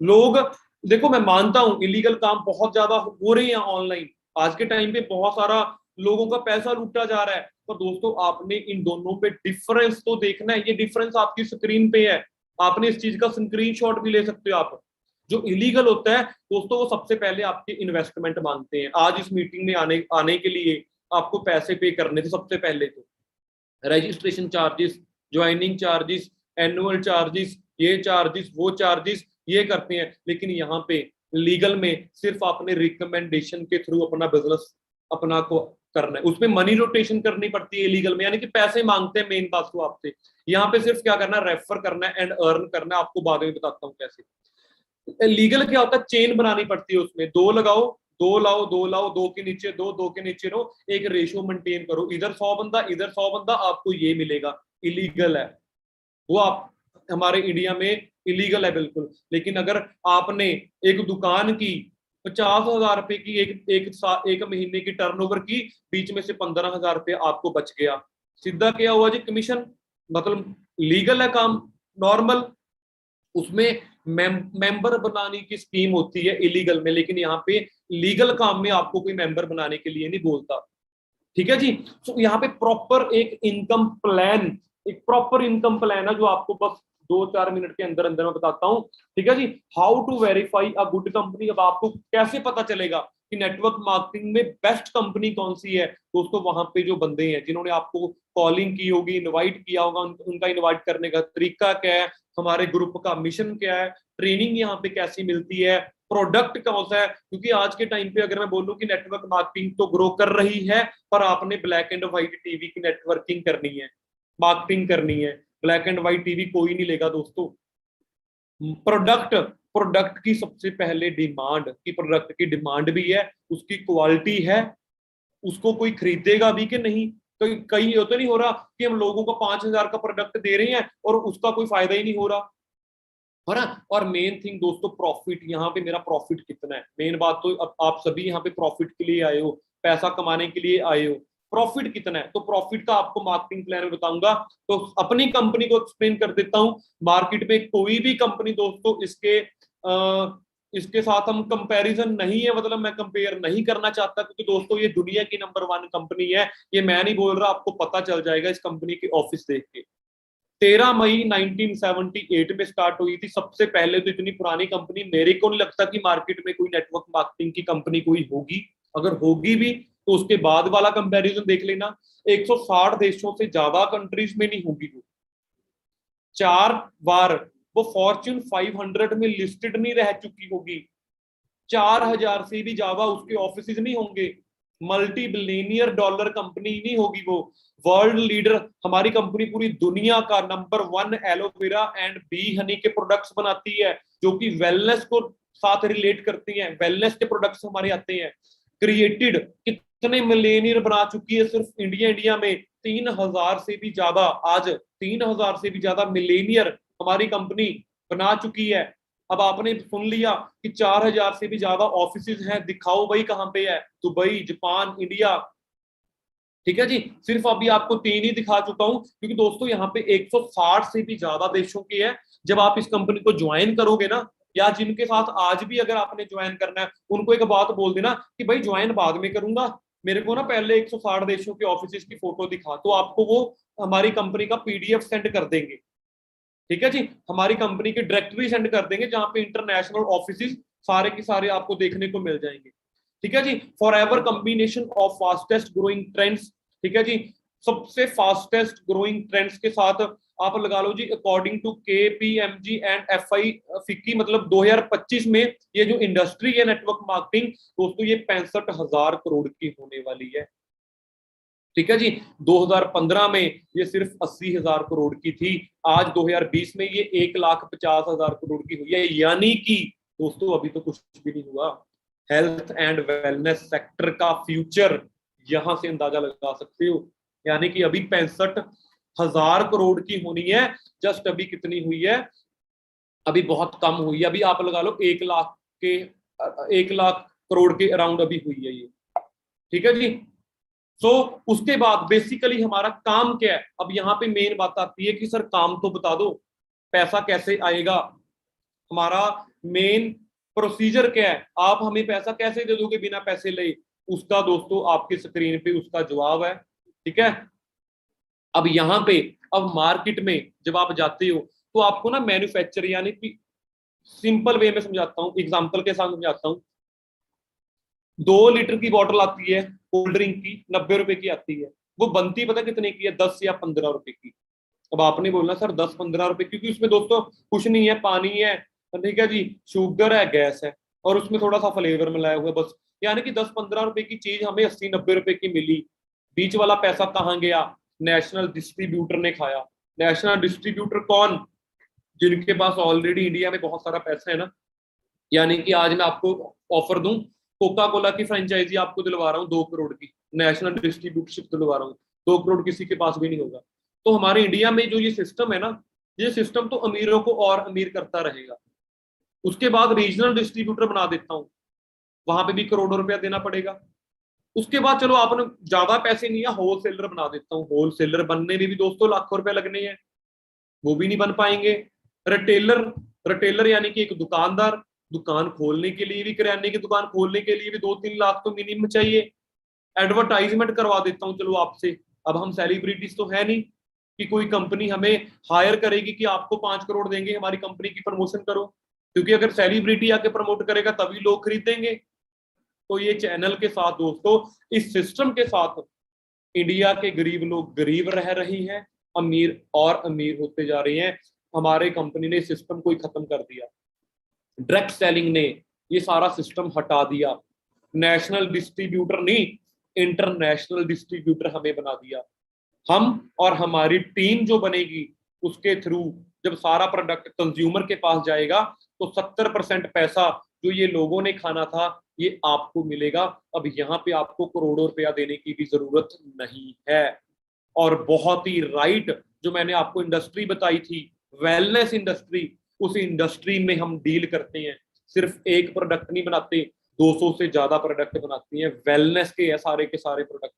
लोग, देखो मैं मानता हूं इलीगल काम बहुत ज्यादा हो रहे हैं ऑनलाइन, आज के टाइम पे बहुत सारा लोगों का पैसा लूटा जा रहा है, पर दोस्तों आपने इन दोनों पे डिफरेंस तो देखना है। ये डिफरेंस आपकी स्क्रीन पे है, आपने इस चीज का स्क्रीनशॉट भी ले सकते हो आप। जो इलीगल होता है दोस्तों, वो सबसे पहले आपके इन्वेस्टमेंट मांगते हैं। आज इस मीटिंग में आने के लिए आपको पैसे पे करने थे सबसे पहले, तो registration charges, joining charges, annual charges, ये चार्जेस वो चार्जेस ये करते हैं। लेकिन यहाँ पे लीगल में सिर्फ आपने रिकमेंडेशन के थ्रू अपना बिजनेस अपना को करना है, उसमें मनी रोटेशन करनी पड़ती है लीगल में, यानी कि पैसे मांगते हैं मेन बात तो आपसे। यहाँ पे सिर्फ क्या करना है, रेफर करना है एंड अर्न करना है। आपको बाद में बताता हूँ कैसे। लीगल क्या होता है, चेन बनानी पड़ती है, उसमें दो लगाओ, दो लाओ, दो लाओ, दो के नीचे दो, दो के नीचे रो, एक रेशियो मेंटेन करो, इधर 100 बंदा इधर 100 बंदा, आपको ये मिलेगा। इलीगल है वो, आप हमारे इंडिया में इलीगल है बिल्कुल। लेकिन अगर आपने एक दुकान की 50,000 रुपए की एक महीने की टर्नओवर की, बीच में से 15,000 रुपए आपको बच गया, सीधा क्या हुआ जी, कमीशन। मतलब लीगल है काम, नॉर्मल। उसमें मेंबर बनाने की स्कीम होती है इलीगल में, लेकिन यहाँ पे लीगल काम में आपको कोई मेंबर बनाने के लिए नहीं बोलता। ठीक है जी। तो यहाँ पे प्रॉपर एक इनकम प्लान, एक प्रॉपर इनकम प्लान है जो आपको बस 2-4 मिनट के अंदर अंदर मैं बताता हूँ। ठीक है जी। How to verify a good company. अब आपको कैसे पता चलेगा कि नेटवर्क मार्केटिंग में बेस्ट कंपनी कौन सी है? दोस्तों वहां पे जो बंदे हैं जिन्होंने आपको कॉलिंग की होगी, इनवाइट किया होगा, उनका इनवाइट करने का तरीका क्या है, हमारे ग्रुप का मिशन क्या है, ट्रेनिंग यहाँ पे कैसी मिलती है, प्रोडक्ट कौन सा है। क्योंकि आज के टाइम पे अगर मैं बोलूं कि नेटवर्क मार्केटिंग तो ग्रो कर रही है, पर आपने ब्लैक एंड व्हाइट टीवी की नेटवर्किंग करनी है, मार्केटिंग करनी है। ब्लैक एंड व्हाइट टीवी कोई नहीं लेगा दोस्तों। प्रोडक्ट की सबसे पहले डिमांड, की प्रोडक्ट की डिमांड भी है, उसकी क्वालिटी है, उसको कोई खरीदेगा भी कि नहीं। तो कहीं ये तो नहीं हो रहा कि हम लोगों को 5,000 का प्रोडक्ट दे रहे हैं और उसका कोई फायदा ही नहीं हो रहा है ना। और मेन थिंग दोस्तों प्रॉफिट, यहाँ पे मेरा प्रॉफिट कितना है, मेन बात तो आप सभी यहाँ पे प्रॉफिट के लिए आए हो, पैसा कमाने के लिए आए हो, प्रॉफिट कितना है। तो प्रॉफिट का आपको मार्केटिंग प्लान में बताऊंगा। तो अपनी कंपनी को एक्सप्लेन कर देता हूं। मार्केट में कोई भी कंपनी दोस्तों इसके साथ हम कंपैरिजन नहीं है, मतलब मैं कंपेयर नहीं करना चाहता, क्योंकि दोस्तों ये दुनिया की नंबर 1 कंपनी है। ये मैं नहीं बोल रहा, आपको पता चल जाएगा इस कंपनी के ऑफिस देख के। 13 मई 1978 में स्टार्ट हुई थी। सबसे पहले तो इतनी पुरानी कंपनी मेरे को नहीं लगता कि मार्केट में कोई नेटवर्क मार्केटिंग की कंपनी कोई होगी। अगर होगी भी तो उसके बाद वाला कंपैरिजन देख लेना, 160 देशों से ज्यादा कंट्रीज में नहीं होगी वो। 4 बार वो फॉर्च्यून 500 में लिस्टेड नहीं रह चुकी होगी। 4,000 से भी ज्यादा उसके ऑफिस नहीं होंगे। मल्टी बिलियनियर डॉलर कंपनी नहीं होगी वो। वर्ल्ड लीडर हमारी कंपनी पूरी दुनिया का number 1 aloe vera and B Honey के प्रोडक्ट्स बनाती है, जो कि वेलनेस को साथ रिलेट करती हैं। वेलनेस के प्रोडक्ट्स हमारे आते हैं। क्रिएटेड कितने मिलियनियर बना चुकी है सिर्फ इंडिया में, 3,000 से भी ज्यादा, आज 3,000 से भी ज्यादा मिलियनियर हमारी कंपनी बना चुकी है। अब आपने सुन लिया कि 4,000 से भी ज्यादा ऑफिसेज हैं, दिखाओ भाई कहां पे है, दुबई, जापान, इंडिया। ठीक है जी। सिर्फ अभी आपको 3 ही दिखा चुका हूं, क्योंकि दोस्तों यहाँ पे 160 से भी ज्यादा देशों की है। जब आप इस कंपनी को ज्वाइन करोगे ना, या जिनके साथ आज भी अगर आपने ज्वाइन करना है, उनको एक बात बोल देना कि भाई ज्वाइन बाद में करूंगा, मेरे को ना पहले 160 देशों के ऑफिस की फोटो दिखा, तो आपको वो हमारी कंपनी का पीडीएफ सेंड कर देंगे। ठीक है जी। हमारी कंपनी की डायरेक्टरी सेंड कर देंगे, जहां पे इंटरनेशनल ऑफिस सारे के सारे आपको देखने को मिल जाएंगे। ठीक है जी। Forever combination of fastest growing trends. ठीक है जी। सबसे फास्टेस्ट ग्रोइंग ट्रेंड्स के साथ आप लगा लो जी, according to KPMG and FI FICCI, मतलब 2025 में ये जो इंडस्ट्री है नेटवर्क मार्केटिंग दोस्तों, ये 65,000 करोड़ की होने वाली है। ठीक है जी। 2015 में ये सिर्फ 80,000 करोड़ की थी। आज 2020 में ये 1,50,000 करोड़ की हुई है। यानी कि दोस्तों अभी तो कुछ भी नहीं हुआ हेल्थ एंड वेलनेस सेक्टर का फ्यूचर यहां से अंदाजा लगा सकते हो। यानी कि अभी 65,000 करोड़ की होनी है, जस्ट अभी कितनी हुई है, अभी बहुत कम हुई है, अभी आप लगा लो 1 लाख करोड़ के अराउंड अभी हुई है ये। ठीक है जी। सो उसके बाद बेसिकली हमारा काम क्या है, अब यहाँ पे मेन बात आती है कि सर काम तो बता दो, पैसा कैसे आएगा, हमारा मेन प्रोसीजर क्या है, आप हमें पैसा कैसे दे दोगे बिना पैसे ले, उसका दोस्तों आपकी स्क्रीन पे उसका जवाब है। ठीक है। अब यहाँ पे अब मार्केट में जब आप जाते हो तो आपको ना मैन्युफैक्चर, यानी कि सिंपल वे में समझाता हूँ, एग्जांपल के साथ समझाता हूँ। 2 लीटर की बोतल आती है कोल्ड ड्रिंक की, 90 रुपए की आती है, वो बनती पता कितने की है, 10 या 15 रुपए की। अब आपने बोलना सर 10-15 रुपए, क्योंकि उसमें दोस्तों कुछ नहीं है, पानी है, ठीक है जी, शुगर है, गैस है, और उसमें थोड़ा सा फ्लेवर मिलाया हुआ है बस। यानी कि 10-15 रुपए की चीज हमें 80-90 रुपए की मिली। बीच वाला पैसा कहाँ गया, नेशनल डिस्ट्रीब्यूटर ने खाया। नेशनल डिस्ट्रीब्यूटर कौन, जिनके पास ऑलरेडी इंडिया में बहुत सारा पैसा है ना। यानी कि आज मैं आपको ऑफर दूं, कोका कोला की फ्रेंचाइजी आपको दिलवा रहा हूँ 2 करोड़ की, नेशनल डिस्ट्रीब्यूटरशिप दिलवा रहा हूँ, 2 करोड़ किसी के पास भी नहीं होगा। तो हमारे इंडिया में जो ये सिस्टम है ना, ये सिस्टम तो अमीरों को और अमीर करता रहेगा। उसके बाद रीजनल डिस्ट्रीब्यूटर बना देता हूँ, वहां पे भी करोड़ों रुपया देना पड़ेगा। उसके बाद चलो आपने ज्यादा पैसे नहीं है, होलसेलर बना देता हूँ, होलसेलर बनने में भी दोस्तों लाखों रुपए लगने हैं, वो भी नहीं बन पाएंगे। रिटेलर, रिटेलर यानी कि एक दुकानदार, दुकान खोलने के लिए भी, किराने की दुकान खोलने के लिए भी 2-3 लाख तो मिनिमम चाहिए। एडवर्टाइजमेंट करवा देता हूँ चलो आपसे, अब हम सेलिब्रिटीज तो है नहीं कि कोई कंपनी हमें हायर करेगी कि आपको 5 करोड़ देंगे हमारी कंपनी की प्रमोशन करो, क्योंकि अगर सेलिब्रिटी आके प्रमोट करेगा तभी लोग खरीदेंगे। तो ये चैनल के साथ दोस्तों, इस सिस्टम के साथ इंडिया के गरीब लोग गरीब रह रही हैं, अमीर और अमीर होते जा रहे हैं। हमारे कंपनी ने सिस्टम को ही खत्म कर दिया, डायरेक्ट सेलिंग ने ये सारा सिस्टम हटा दिया, नेशनल डिस्ट्रीब्यूटर नहीं इंटरनेशनल डिस्ट्रीब्यूटर हमें बना दिया। हम और हमारी टीम जो बनेगी उसके थ्रू जब सारा प्रोडक्ट कंज्यूमर के पास जाएगा तो 70% पैसा जो ये लोगों ने खाना था ये आपको मिलेगा। अब यहाँ पे आपको करोड़ों रुपया देने की भी जरूरत नहीं है। और बहुत ही राइट जो मैंने आपको इंडस्ट्री बताई थी, वेलनेस इंडस्ट्री, उस इंडस्ट्री में हम डील करते हैं, सिर्फ एक प्रोडक्ट नहीं बनाते, 200 से ज्यादा प्रोडक्ट बनाते हैं, वेलनेस के सारे के सारे प्रोडक्ट।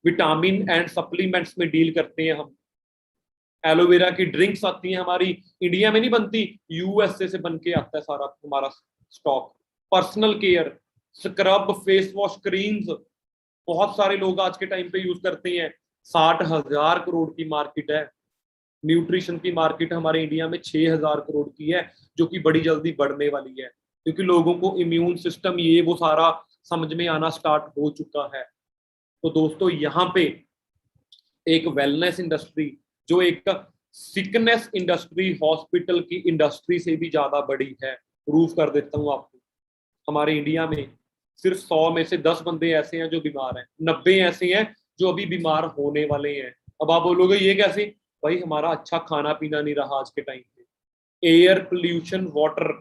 विटामिन एंड सप्लीमेंट्स में डील करते हैं हम, एलोवेरा की ड्रिंक्स आती हैं हमारी, इंडिया में नहीं बनती, यूएसए से बन के आता है सारा हमारा stock. Personal care, scrub, face wash, creams, बहुत सारे लोग आज के टाइम पे यूज करते हैं। 60,000 करोड़ की मार्केट है। न्यूट्रिशन की मार्केट हमारे इंडिया में 6,000 करोड़ की है, जो कि बड़ी जल्दी बढ़ने वाली है, क्योंकि लोगों को इम्यून सिस्टम ये वो सारा समझ में आना स्टार्ट हो चुका है। तो दोस्तों यहाँ पे एक वेलनेस इंडस्ट्री जो एक सिकनेस इंडस्ट्री, हॉस्पिटल की इंडस्ट्री से भी ज्यादा बड़ी है। प्रूफ कर देता हूँ आपको, हमारे इंडिया में सिर्फ 100 में से 10 बंदे ऐसे हैं जो बीमार हैं, 90 ऐसे हैं जो अभी बीमार होने वाले हैं। अब आप बोलोगे ये कैसे, भाई हमारा अच्छा खाना पीना नहीं रहा आज के टाइम पे, एयर पोल्यूशन, वाटर,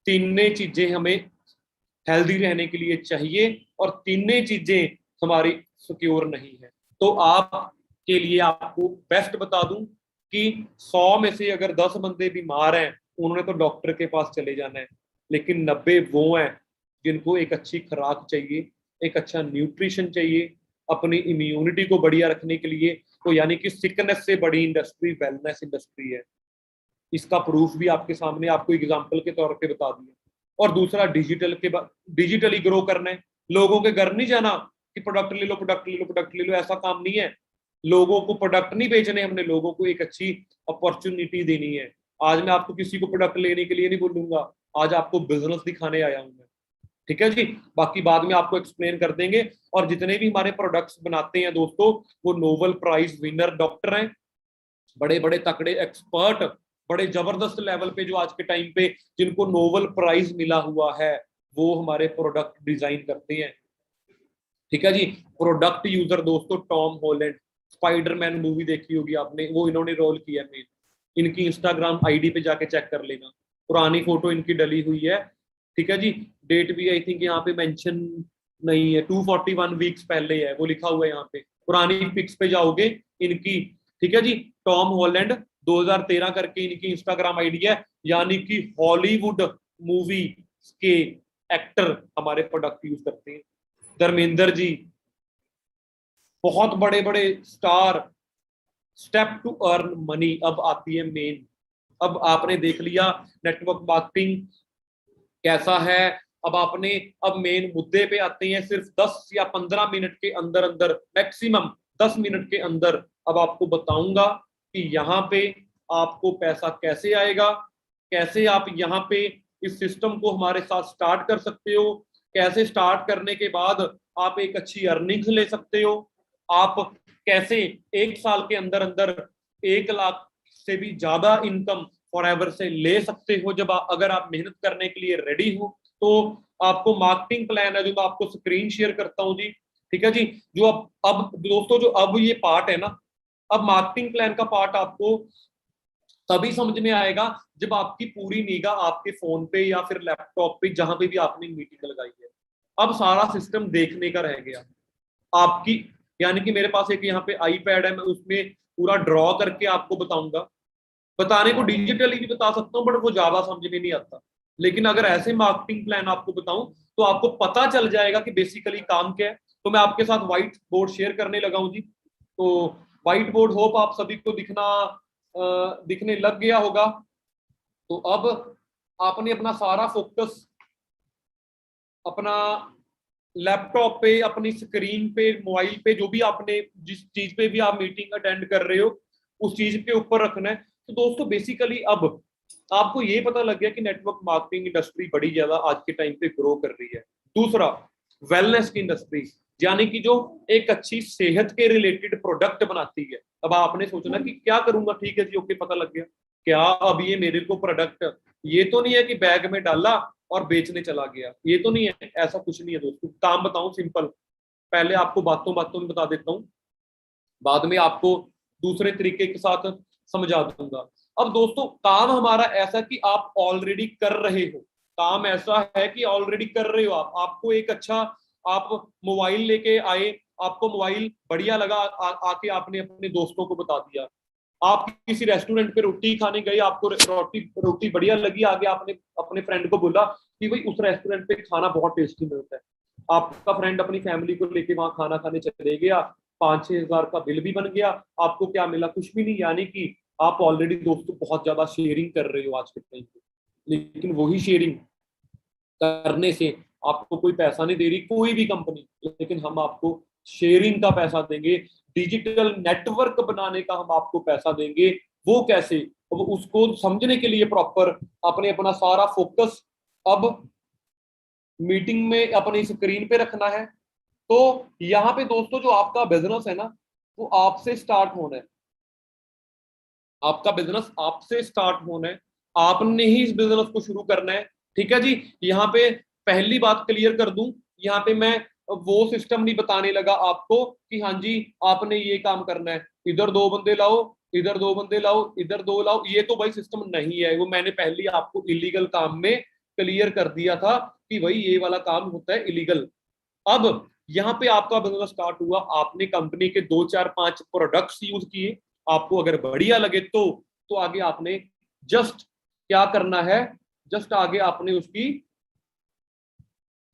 तीनों चीजें हमें हेल्दी रहने के लिए चाहिए और तीनों चीजें हमारी सिक्योर नहीं है। तो आप के लिए आपको बेस्ट बता दूं कि 100 में से अगर 10 बंदे बीमार हैं उन्होंने तो डॉक्टर के पास चले जाना है, लेकिन 90 वो हैं जिनको एक अच्छी खुराक चाहिए, एक अच्छा न्यूट्रिशन चाहिए अपनी इम्यूनिटी को बढ़िया रखने के लिए। तो यानी कि सिकनेस से बड़ी इंडस्ट्री वेलनेस इंडस्ट्री है। इसका प्रूफ भी आपके सामने आपको एग्जांपल के तौर पे बता दिया। और दूसरा डिजिटली ग्रो करना है, लोगों के घर नहीं जाना कि प्रोडक्ट ले लो प्रोडक्ट ले लो प्रोडक्ट ले लो, ऐसा काम नहीं है। लोगों को प्रोडक्ट नहीं बेचने, हमने लोगों को एक अच्छी अपॉर्चुनिटी देनी है। आज मैं आपको किसी को प्रोडक्ट लेने के लिए नहीं बोलूंगा, आज आपको बिजनेस दिखाने आया हूं मैं, ठीक है जी। बाकी बाद में आपको एक्सप्लेन कर देंगे। और जितने भी हमारे प्रोडक्ट्स बनाते हैं दोस्तों, वो नोबेल प्राइज विनर डॉक्टर हैं, बड़े बड़े तकड़े एक्सपर्ट, बड़े जबरदस्त लेवल पे जो आज के टाइम पे जिनको नोबेल प्राइज मिला हुआ है, वो हमारे प्रोडक्ट डिजाइन करते हैं, ठीक है जी। प्रोडक्ट यूजर दोस्तों टॉम हॉलैंड, स्पाइडरमैन मूवी देखी होगी आपने, वो इन्होंने रोल किया मेन। इनकी इंस्टाग्राम आईडी पे जाके चेक कर लेना, पुरानी फोटो इनकी डली हुई है, ठीक है जी। डेट भी आई थिंक यहाँ पे मेंशन नहीं है, 241 वीक्स पहले है वो लिखा हुआ है यहाँ पे। पुरानी पिक्स पे जाओगे इनकी, ठीक है जी। टॉम हॉलैंड 2013 करके इनकी इंस्टाग्राम आईडी है, यानी कि हॉलीवुड मूवी के एक्टर हमारे प्रोडक्ट यूज करते हैं। धर्मेंद्र जी, बहुत बड़े बड़े star. Step two earn money, अब आती है मेन। अब आपने देख लिया नेटवर्क मार्केटिंग कैसा है, अब मेन मुद्दे पे आते हैं। सिर्फ 10 या 15 मिनट के अंदर अंदर, मैक्सिमम 10 मिनट के अंदर अब आपको बताऊंगा कि यहाँ पे आपको पैसा कैसे आएगा, कैसे आप यहाँ पे इस सिस्टम को हमारे साथ स्टार्ट कर सकते हो, कैसे स्टार्ट करने के बाद आप एक अच्छी अर्निंग्स ले सकते हो, आप कैसे 1 साल के अंदर अंदर 1 लाख से भी ज्यादा इनकम फॉरएवर से ले सकते हो, जब अगर आप मेहनत करने के लिए रेडी हो। तो आपको मार्केटिंग प्लान है जो मैं आपको स्क्रीन शेयर करता हूं जी, ठीक है जी। जो अब दोस्तों, जो अब ये पार्ट है ना, अब मार्केटिंग प्लान का पार्ट आपको तभी समझ में आएगा जब आपकी पूरी निगाह आपके फोन पे या फिर लैपटॉप पे, जहां पे भी आपने मीटिंग लगाई है, अब सारा सिस्टम देखने का रह गया आपकी। यानी कि मेरे पास एक यहाँ पे आईपैड है, मैं उसमें पूरा ड्रॉ करके आपको बताऊंगा। बताने को डिजिटली भी बता सकता हूँ, बट वो ज्यादा समझ में नहीं आता। लेकिन अगर ऐसे मार्केटिंग प्लान आपको बताऊं तो आपको पता चल जाएगा कि बेसिकली काम क्या है। तो मैं आपके साथ व्हाइट बोर्ड शेयर करने लगा हूं जी। तो व्हाइट बोर्ड होप आप सभी को दिखने लग गया होगा। तो अब आपने अपना सारा फोकस अपना लैपटॉप पे, अपनी स्क्रीन पे, मोबाइल पे, जो भी आपने जिस चीज पे भी आप मीटिंग अटेंड कर रहे हो उस चीज के ऊपर रखना है। तो दोस्तों बेसिकली अब आपको ये पता लग गया कि नेटवर्क मार्केटिंग इंडस्ट्री बड़ी ज्यादा आज के टाइम पे ग्रो कर रही है। दूसरा, वेलनेस की इंडस्ट्री, यानी कि जो एक अच्छी सेहत के रिलेटेड प्रोडक्ट बनाती है। अब आपने सोचना कि क्या करूंगा, ठीक है जी, ओके, पता लग गया। क्या अब ये मेरे को प्रोडक्ट, ये तो नहीं है कि बैग में डाला और बेचने चला गया, ये तो नहीं है, ऐसा कुछ नहीं है दोस्तों। काम बताऊं सिंपल, पहले आपको बातों बातों में बता देता हूं, बाद में आपको दूसरे तरीके के साथ समझा दूंगा। अब दोस्तों काम हमारा ऐसा कि आप ऑलरेडी कर रहे हो, काम ऐसा है कि ऑलरेडी कर रहे हो आप। आपको एक अच्छा, आप मोबाइल लेके आए, आपको मोबाइल बढ़िया लगा, आके आपने अपने दोस्तों को बता दिया। आप किसी रेस्टोरेंट पे रोटी खाने गए, आपको रोटी बढ़िया लगी, आगे आपने अपने फ्रेंड को बोला कि भाई उस रेस्टोरेंट पे खाना बहुत टेस्टी मिलता है। आपका फ्रेंड अपनी फैमिली को लेके वहां खाना खाने चले गया, 5-6 हजार का बिल भी बन गया, आपको क्या मिला, कुछ भी नहीं। यानी कि आप ऑलरेडी दोस्तों बहुत ज्यादा शेयरिंग कर रहे हो आज के टाइम पे। लेकिन वही शेयरिंग करने से आपको कोई पैसा नहीं दे रही कोई भी कंपनी, लेकिन हम आपको शेयरिंग का पैसा देंगे, डिजिटल नेटवर्क बनाने का हम आपको पैसा देंगे। वो कैसे, अब उसको समझने के लिए प्रॉपर आपने अपना सारा फोकस अब मीटिंग में अपनी स्क्रीन पे रखना है। तो यहाँ पे दोस्तों जो आपका बिजनेस है ना, वो आपसे स्टार्ट होना है। आपका बिजनेस आपसे स्टार्ट होना है, आपने ही इस बिजनेस को शुरू करना है, ठीक है जी। यहाँ पे पहली बात क्लियर कर दूं, यहाँ पे मैं वो सिस्टम नहीं बताने लगा आपको कि हाँ जी आपने ये काम करना है, इधर 2 बंदे लाओ, इधर 2 बंदे लाओ, इधर 2 लाओ, ये तो भाई सिस्टम नहीं है। वो मैंने पहले आपको इलीगल काम में क्लियर कर दिया था कि भाई ये वाला काम होता है इलीगल। अब यहाँ पे आपका बिजनेस स्टार्ट हुआ, आपने कंपनी के 2-4-5 प्रोडक्ट्स यूज किए, आपको अगर बढ़िया लगे तो आगे आपने जस्ट क्या करना है, जस्ट आगे आपने उसकी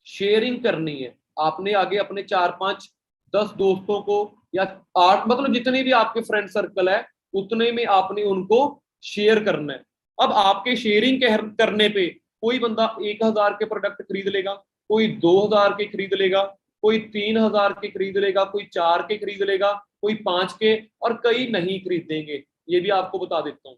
शेयरिंग करनी है। आपने आगे अपने 4-5-10 दोस्तों को या 8, मतलब जितने भी आपके फ्रेंड सर्कल है उतने में आपने उनको शेयर करना है। अब आपके शेयरिंग करने पे कोई बंदा 1,000 के प्रोडक्ट खरीद लेगा, कोई 2,000 के खरीद लेगा, कोई 3,000 के खरीद लेगा, कोई 4 के खरीद लेगा, कोई 5 के, और कई नहीं खरीदेंगे। ये भी आपको बता देता हूँ।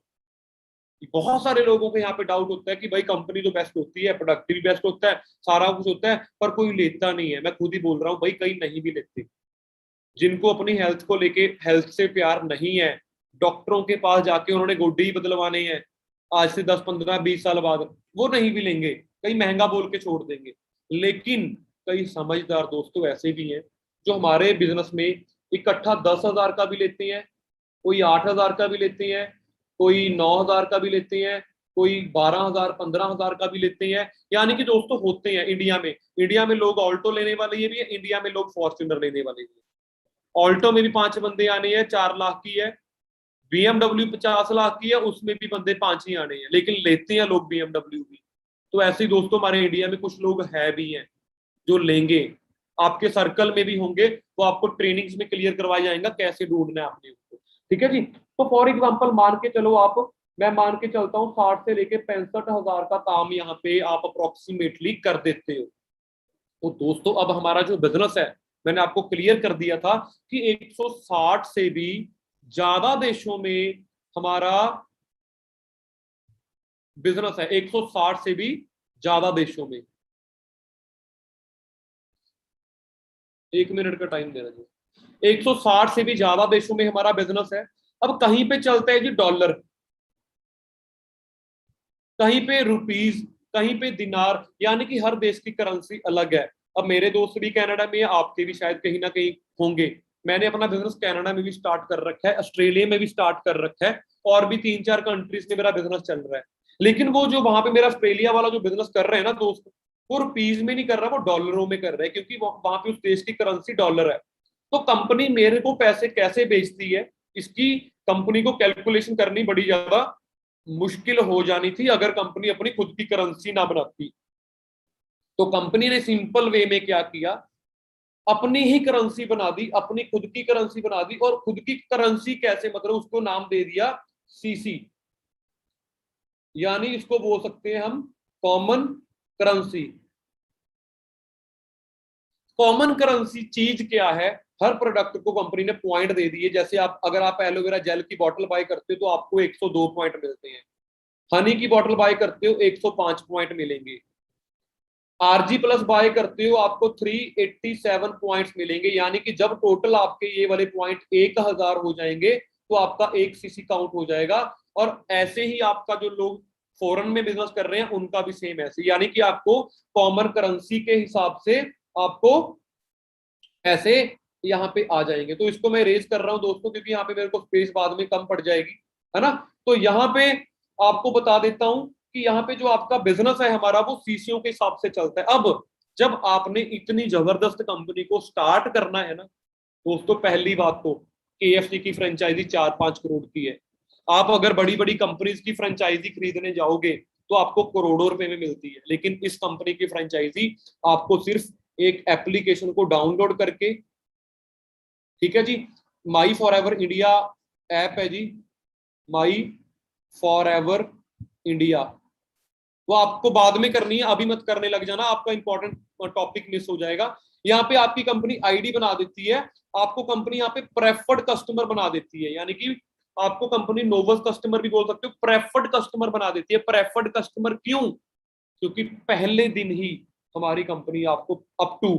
बहुत सारे लोगों को यहाँ पे डाउट होता है कि भाई कंपनी तो बेस्ट होती है, प्रोडक्ट भी बेस्ट होता है, सारा कुछ होता है, पर कोई लेता नहीं है। मैं खुद ही बोल रहा हूँ भाई, कई नहीं भी लेते। जिनको अपनी हेल्थ को लेके, हेल्थ से प्यार नहीं है, डॉक्टरों के पास जाके उन्होंने गोड्डे ही बदलवाने हैं आज से 10-15-20 साल बाद, वो नहीं भी लेंगे, कई महंगा बोल के छोड़ देंगे। लेकिन कई समझदार दोस्तों ऐसे भी हैं जो हमारे बिजनेस में इकट्ठा 10,000 का भी लेते हैं, कोई 8,000 का भी लेते हैं, कोई 9,000 का भी लेते हैं, कोई 12,000 15,000 का भी लेते हैं। यानी कि दोस्तों होते हैं इंडिया में लोग ऑल्टो लेने वाले ये भी है, इंडिया में लोग फॉर्च्यूनर लेने वाले भी है। ऑल्टो में भी 5 बंदे आने हैं, 4 लाख की है। BMW 50 लाख की है, उसमें भी बंदे 5 ही आने हैं, लेकिन लेते हैं लोग BMW भी। तो ऐसे ही दोस्तों हमारे इंडिया में कुछ लोग है भी हैं जो लेंगे, आपके सर्कल में भी होंगे, वो आपको ट्रेनिंग्स में क्लियर करवाया जाएगा कैसे ढूंढना है आपने उसको। ठीक है जी। तो फॉर एग्जांपल मान के चलो आप, मैं मान के चलता हूँ 60 से लेके 65,000 का काम यहाँ पे आप अप्रोक्सीमेटली कर देते हो। तो दोस्तों अब हमारा जो बिजनेस है, मैंने आपको क्लियर कर दिया था कि 160 से भी ज्यादा देशों में हमारा बिजनेस है, 160 से भी ज्यादा देशों में। 1 मिनट का टाइम दे रहा है। 160 से भी ज्यादा देशों में हमारा बिजनेस है। अब कहीं पे चलता है जी डॉलर, कहीं पे रुपीज, कहीं पे दिनार, यानी कि हर देश की करेंसी अलग है। अब मेरे दोस्त भी कनाडा में है, आपके भी शायद कहीं ना कहीं होंगे। मैंने अपना बिजनेस कनाडा में भी स्टार्ट कर रखा है, ऑस्ट्रेलिया में भी स्टार्ट कर रखा है, और भी 3-4 कंट्रीज में मेरा बिजनेस चल रहा है। लेकिन वो जो वहां पे मेरा ऑस्ट्रेलिया वाला जो बिजनेस कर रहे हैं ना दोस्त, वो रुपीज में नहीं कर रहा, वो डॉलरों में कर रहा है, क्योंकि वहां पे उस देश की करेंसी डॉलर है। तो कंपनी मेरे को पैसे कैसे बेचती है, इसकी कंपनी को कैलकुलेशन करनी बड़ी ज्यादा मुश्किल हो जानी थी अगर कंपनी अपनी खुद की करेंसी ना बनाती। तो कंपनी ने सिंपल वे में क्या किया, अपनी ही करेंसी बना दी, अपनी खुद की करेंसी बना दी। और खुद की करेंसी कैसे, मतलब उसको नाम दे दिया सीसी, यानी इसको बोल सकते हैं हम कॉमन करेंसी। कॉमन करेंसी चीज क्या है, हर प्रोडक्ट को कंपनी ने पॉइंट दे दिए। जैसे आप अगर आप एलोवेरा जेल की बोतल बाय करते हो तो आपको 102 पॉइंट मिलते हैं, हनी की बोतल बाय करते हो 105 पॉइंट मिलेंगे, आरजी प्लस बाय करते हो आपको 387 पॉइंट्स मिलेंगे। यानी कि जब टोटल आपके ये वाले पॉइंट 1000 हो जाएंगे तो आपका 1 सीसी काउंट हो जाएगा। और ऐसे ही आपका जो लोग फॉरेन में बिजनेस कर रहे हैं उनका भी सेम ऐसे, यानी कि आपको कॉमन करेंसी के हिसाब से आपको ऐसे यहाँ पे आ जाएंगे। तो इसको मैं रेज कर रहा हूं दोस्तों, क्योंकि यहाँ पे मेरे को स्पेस बाद में कम पड़ जाएगी, है ना। तो यहाँ पे आपको बता देता हूं कि यहाँ पे जो आपका बिजनेस है हमारा वो सीसीओ के हिसाब से चलता है। अब जब आपने इतनी जबरदस्त कंपनी को स्टार्ट करना है ना दोस्तों, पहली बात तो KFC की फ्रेंचाइजी 4-5 करोड़ की है। आप अगर बड़ी बड़ी कंपनीज की फ्रेंचाइजी खरीदने जाओगे तो आपको करोड़ों रुपए में मिलती है, लेकिन इस कंपनी की फ्रेंचाइजी आपको सिर्फ एक एप्लीकेशन को डाउनलोड करके, ठीक है जी, my Forever India app है जी, माई फॉर एवर इंडिया, वो आपको बाद में करनी है, अभी मत करने लग जाना, आपका इंपॉर्टेंट टॉपिक मिस हो जाएगा। यहाँ पे आपकी कंपनी आईडी बना देती है, आपको कंपनी यहाँ पे प्रेफर्ड कस्टमर बना देती है, यानी कि आपको कंपनी नोवस कस्टमर भी बोल सकते हो, प्रेफर्ड कस्टमर बना देती है। प्रेफर्ड कस्टमर क्यों, क्योंकि पहले दिन ही हमारी कंपनी आपको अप टू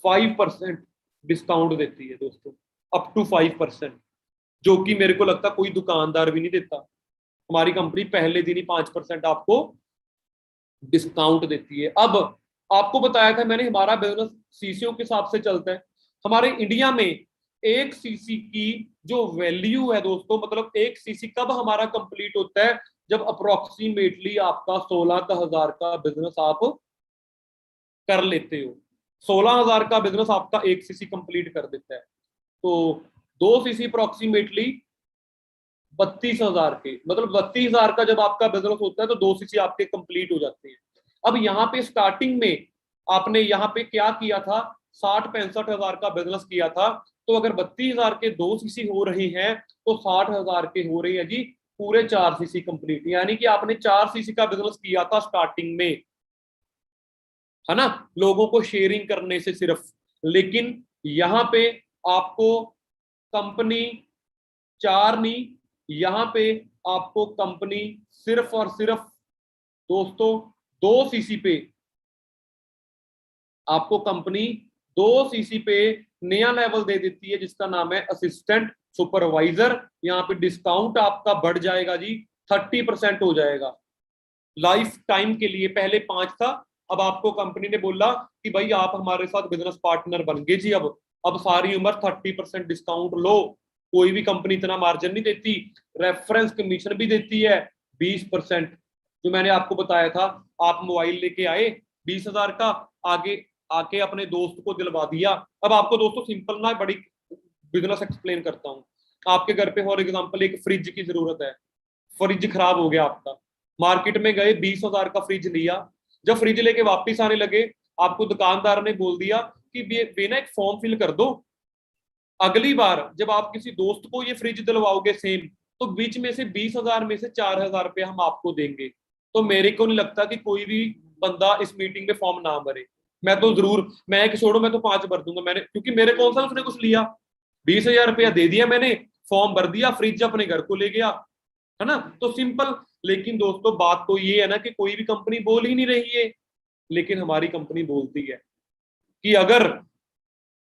5% डिस्काउंट देती है दोस्तों, अप टू 5%, जो कि मेरे को लगता कोई दुकानदार भी नहीं देता। हमारी कंपनी पहले दिन ही 5% आपको डिस्काउंट देती है। अब आपको बताया था मैंने हमारा बिजनेस सीसीओ के हिसाब से चलता है। हमारे इंडिया में 1 सीसी की जो वैल्यू है दोस्तों, मतलब 1 सीसी कब हमारा कंप्लीट होता है, जब अप्रोक्सीमेटली आपका 16,000 का बिजनेस आप कर लेते हो। 16,000 का बिजनेस आपका 1 सीसी कंप्लीट कर देता है। तो 2 सीसी अप्रोक्सीमेटली 32,000 के, मतलब 32,000 का जब आपका बिजनेस होता है तो 2 सीसी आपके कंप्लीट हो जाते हैं। अब यहाँ पे स्टार्टिंग में आपने यहाँ पे क्या किया था, 60-65,000 का बिजनेस किया था, तो अगर 32,000 के 2 सीसी हो रहे हैं तो 60,000 के हो रही है जी पूरे 4 सीसी कंप्लीट। यानी कि आपने 4 सीसी का बिजनेस किया था स्टार्टिंग में, है ना, लोगों को शेयरिंग करने से सिर्फ। लेकिन यहाँ पे आपको कंपनी 4 नहीं, यहाँ पे आपको कंपनी सिर्फ और सिर्फ दोस्तों 2 सीसी पे, आपको कंपनी 2 सीसी पे नया लेवल दे देती है जिसका नाम है असिस्टेंट सुपरवाइजर। यहाँ पे डिस्काउंट आपका बढ़ जाएगा जी, 30% हो जाएगा लाइफ टाइम के लिए। पहले 5 था, अब आपको कंपनी ने बोला कि भाई आप हमारे साथ बिजनेस पार्टनर बन गए जी, अब सारी उम्र 30% डिस्काउंट लो। कोई भी कंपनी इतना मार्जिन नहीं देती, रेफरेंस कमीशन भी देती है 20%। जो मैंने आपको बताया था, आप मोबाइल लेके आए 20,000 का, आगे आके अपने दोस्त को दिलवा दिया। अब आपको दोस्तों सिंपल ना बड़ी बिजनेस एक्सप्लेन करता हूँ। आपके घर पे फॉर एग्जांपल एक फ्रिज की जरूरत है, फ्रिज खराब हो गया आपका, मार्केट में गए 20,000 का फ्रिज लिया, जब फ्रिज लेके वापस आने लगे आपको दुकानदार ने बोल दिया कि बेना एक फॉर्म फिल कर दो, अगली बार जब आप किसी दोस्त को ये फ्रिज दिलवाओगे सेम, तो बीच में से 20,000 में से 4,000 रुपये हम आपको देंगे। तो मेरे को नहीं लगता कि कोई भी बंदा इस मीटिंग में फॉर्म ना भरे। मैं तो जरूर, मैं एक छोड़ो, मैं तो 5 भर दूंगा मैंने, क्योंकि मेरे कौन सा उसने कुछ लिया, 20,000 रुपया दे दिया मैंने, फॉर्म भर दिया, फ्रिज अपने घर को ले गया, है ना, तो सिंपल। लेकिन दोस्तों बात तो ये है ना कि कोई भी कंपनी बोल ही नहीं रही है, लेकिन हमारी कंपनी बोलती है कि अगर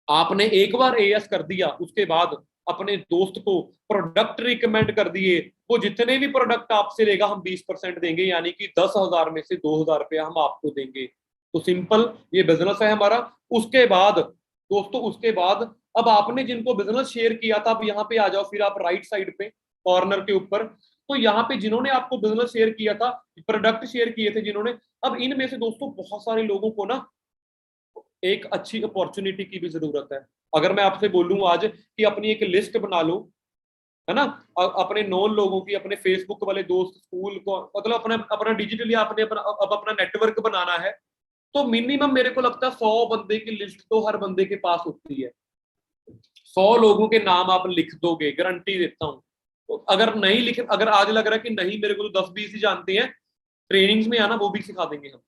आपने एक बार एएस कर दिया, उसके बाद अपने दोस्त को प्रोडक्ट रिकमेंड कर दिए, वो जितने भी प्रोडक्ट आपसे लेगा हम 20% देंगे, यानी कि 10,000 में से 2,000 रुपया हम आपको देंगे। तो सिंपल ये बिजनेस है हमारा। उसके बाद दोस्तों, उसके बाद अब आपने जिनको बिजनेस शेयर किया था, अब यहाँ पे आ जाओ, फिर आप राइट साइड पे कॉर्नर के ऊपर, तो यहाँ पे जिन्होंने आपको बिजनेस शेयर किया था, प्रोडक्ट शेयर किए थे जिन्होंने, अब इनमें से दोस्तों बहुत सारे लोगों को ना एक अच्छी अपॉर्चुनिटी की भी जरूरत है। अगर मैं आपसे बोलूं आज कि अपनी एक लिस्ट बना लो, है ना, अपने नॉन लोगों की, अपने फेसबुक वाले दोस्त, स्कूल को, मतलब अपना अपना डिजिटली आपने अपना नेटवर्क बनाना है, तो मिनिमम मेरे को लगता है 100 बंदे की लिस्ट तो हर बंदे के पास होती है। 100 लोगों के नाम आप लिख दोगे, गारंटी देता हूं। तो अगर नहीं लिख, अगर आज लग रहा है कि नहीं मेरे को तो 10-20 ही जानते हैं, ट्रेनिंग्स में आना, वो भी सिखा देंगे हम।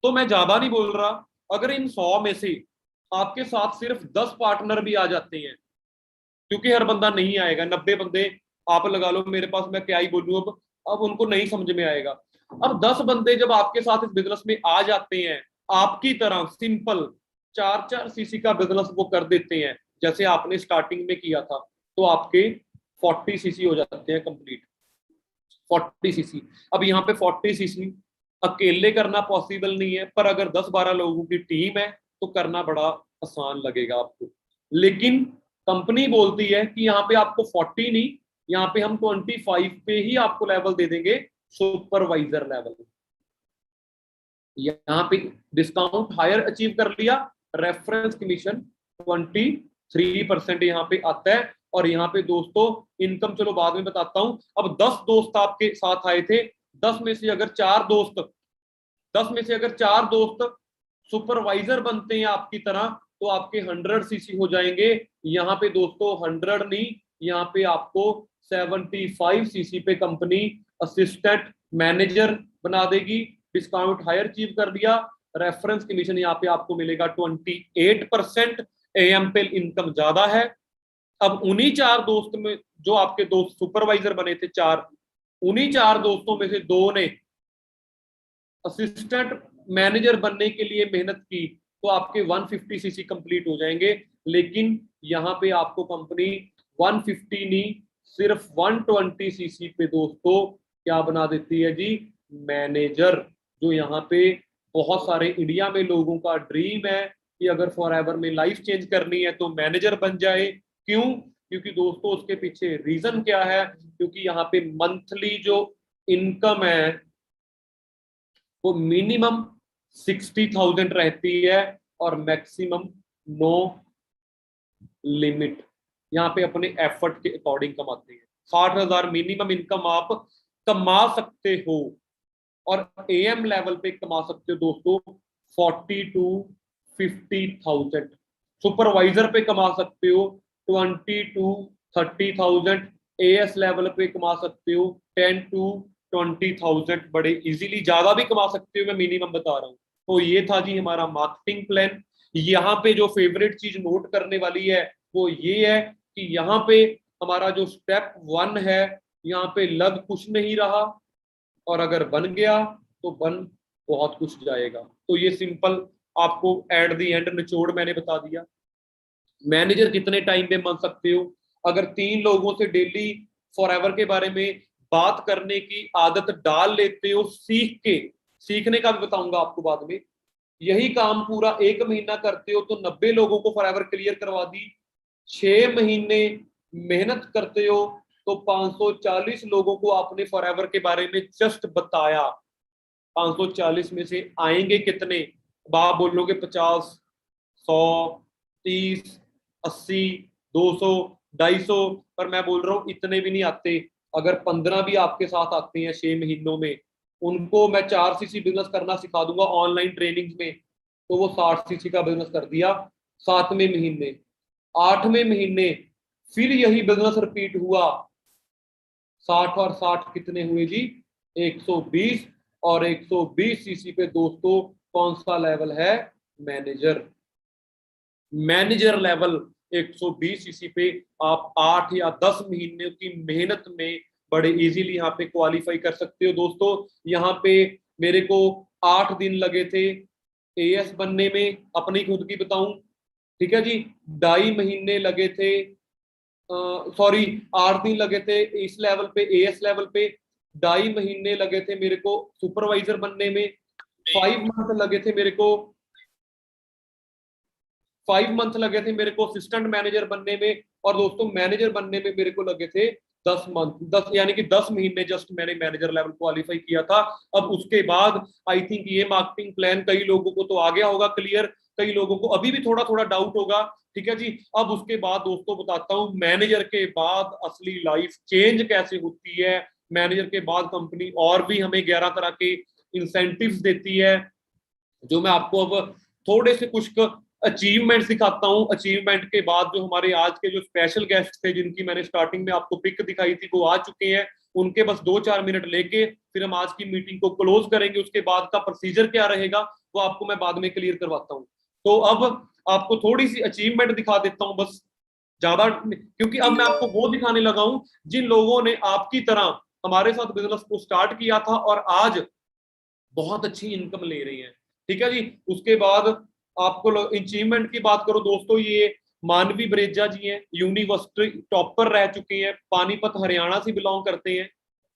तो मैं ज्यादा नहीं बोल रहा, अगर इन 100 में से आपके साथ सिर्फ 10 पार्टनर भी आ जाते हैं, क्योंकि हर बंदा नहीं आएगा, 90 बंदे आप लगा लो मेरे पास, मैं क्या ही बोलूं अब उनको नहीं समझ में आएगा। अब 10 बंदे जब आपके साथ इस बिजनेस में आ जाते हैं, आपकी तरह सिंपल 4-4 सीसी का बिजनेस वो कर देते हैं, जैसे आपने स्टार्टिंग में किया था, तो आपके 40 सीसी हो जाते हैं कंप्लीट, 40 सीसी। अब यहाँ पे 40 सीसी अकेले करना पॉसिबल नहीं है, पर अगर 10-12 लोगों की टीम है तो करना बड़ा आसान लगेगा आपको। लेकिन कंपनी बोलती है कि यहाँ पे आपको 40 नहीं, यहाँ पे हम 25 पे ही आपको लेवल दे देंगे, सुपरवाइजर लेवल। यहाँ पे डिस्काउंट हायर अचीव कर लिया, रेफरेंस कमीशन 23% यहाँ पे आता है। और यहाँ पे दोस्तों इनकम चलो बाद में बताता हूं। अब 10 दोस्त आपके साथ आए थे, 10 में से अगर 4 दोस्त सुपरवाइजर बनते हैं आपकी तरह, तो आपके 100 सीसी हो जाएंगे। यहाँ पे दोस्तों 100 नहीं, यहाँ पे आपको 75 सीसी पे कंपनी असिस्टेंट मैनेजर बना देगी। डिस्काउंट हायर अचीव कर लिया, रेफरेंस कमीशन यहाँ पे आपको मिलेगा 28%, एएम पे इनकम ज्यादा है। अब उन्हीं 4 दोस्त में, जो आपके दोस्त सुपरवाइजर बने थे 4, उन्हीं 4 दोस्तों में से 2 ने असिस्टेंट मैनेजर बनने के लिए मेहनत की, तो आपके 150 सीसी कंप्लीट हो जाएंगे। लेकिन यहाँ पे आपको कंपनी 150 नहीं, सिर्फ 120 सीसी पे दोस्तों क्या बना देती है जी, मैनेजर। जो यहाँ पे बहुत सारे इंडिया में लोगों का ड्रीम है कि अगर फॉरएवर में लाइफ चेंज करनी है तो मैनेजर बन जाए। क्यों? क्योंकि दोस्तों उसके पीछे रीजन क्या है, क्योंकि यहाँ पे मंथली जो इनकम है वो मिनिमम 60,000 रहती है और मैक्सिमम नो लिमिट। यहाँ पे अपने एफर्ट के अकॉर्डिंग कमाते हैं। 60,000 मिनिमम इनकम आप कमा सकते हो, और एएम लेवल पे कमा सकते हो दोस्तों 40 to 50,000। सुपरवाइजर पे कमा सकते हो 20 to 30,000। एएस लेवल पे कमा सकते हो 10 to 20,000। बड़े इजीली ज्यादा भी कमा सकते हो, मैं मिनिमम बता रहा हूँ। तो ये था जी हमारा मार्केटिंग प्लान। यहाँ पे जो फेवरेट चीज नोट करने वाली है वो ये है कि यहाँ पे हमारा जो स्टेप 1 है, यहाँ पे लग कुछ नहीं रहा, और अगर बन गया तो बन बहुत कुछ जाएगा। तो ये सिंपल आपको एट द एंड निचोड़ मैंने बता दिया। मैनेजर कितने टाइम पे बन सकते हो? अगर 3 लोगों से डेली फॉरएवर के बारे में बात करने की आदत डाल लेते हो, सीखने का भी बताऊंगा आपको बाद में, यही काम पूरा 1 महीना करते हो तो 90 लोगों को फॉरएवर क्लियर करवा दी। 6 महीने मेहनत करते हो तो 540 लोगों को आपने फॉरएवर के बारे में जस्ट बताया। 540 में से आएंगे कितने? अब आप बोलोगे 50, 100, 30, 80, 200, 250, पर मैं बोल रहा हूँ इतने भी नहीं आते। अगर 15 भी आपके साथ आते हैं 6 महीनों में, उनको मैं 4 सीसी बिजनेस करना सिखा दूंगा ऑनलाइन ट्रेनिंग में, तो वो 60 सीसी का बिजनेस कर दिया 7वें महीने। 8वें महीने फिर यही बिजनेस रिपीट हुआ, 60 और 60 कितने हुए जी? 120। और 120 सीसी पे दोस्तों कौन सा लेवल है? मैनेजर। मैनेजर लेवल 120 सीसी पे आप 8 या 10 महीने की मेहनत में बड़े इजीली यहाँ पे क्वालिफाई कर सकते हो दोस्तों। यहाँ पे मेरे को 8 दिन लगे थे एएस बनने में, अपनी खुद की बताऊं, ठीक है जी। 2.5 महीने लगे थे, सॉरी 8 दिन लगे थे इस लेवल पे, एएस लेवल पे। 2.5 महीने लगे थे मेरे को सुपरवाइजर बनने में। 5 मंथ लगे थे मेरे को 5 मंथ लगे थे मेरे को असिस्टेंट मैनेजर बनने में। और दोस्तों मैनेजर बनने में मेरे को लगे थे 10 मंथ, 10 यानी कि 10 महीने जस्ट मैंने मैनेजर लेवल क्वालिफाई किया था। अब उसके बाद आई थिंक ये मार्केटिंग प्लान कई लोगों को तो आ गया होगा क्लियर, कई लोगों को अभी भी थोड़ा थोड़ा डाउट होगा, ठीक है जी। अब उसके बाद दोस्तों बताता हूँ मैनेजर के बाद असली लाइफ चेंज कैसे होती है। मैनेजर के बाद कंपनी और भी हमें 11 तरह के इंसेंटिव्स देती है, जो मैं आपको अब थोड़े से कुछ अचीवमेंट दिखाता हूं। अचीवमेंट के बाद जो हमारे आज के जो स्पेशल गेस्ट थे, जिनकी मैंने स्टार्टिंग में आपको पिक दिखाई थी, वो आ चुके हैं। उनके बस 2-4 मिनट लेके फिर हम आज की मीटिंग को क्लोज करेंगे। उसके बाद का प्रोसीजर क्या रहेगा वो आपको मैं बाद में क्लियर करवाता हूं। तो अब आपको थोड़ी सी अचीवमेंट दिखा देता हूं बस, ज्यादा, क्योंकि अब मैं आपको वो दिखाने लगा हूं जिन लोगों ने आपकी तरह हमारे साथ बिजनेस को स्टार्ट किया था और आज बहुत अच्छी इनकम ले रही हैं, ठीक है जी। उसके बाद आपको अचीवमेंट की बात करो दोस्तों, ये मानवी बरेजा जी हैं, यूनिवर्सिटी टॉपर रह चुके हैं, पानीपत हरियाणा से बिलोंग करते हैं,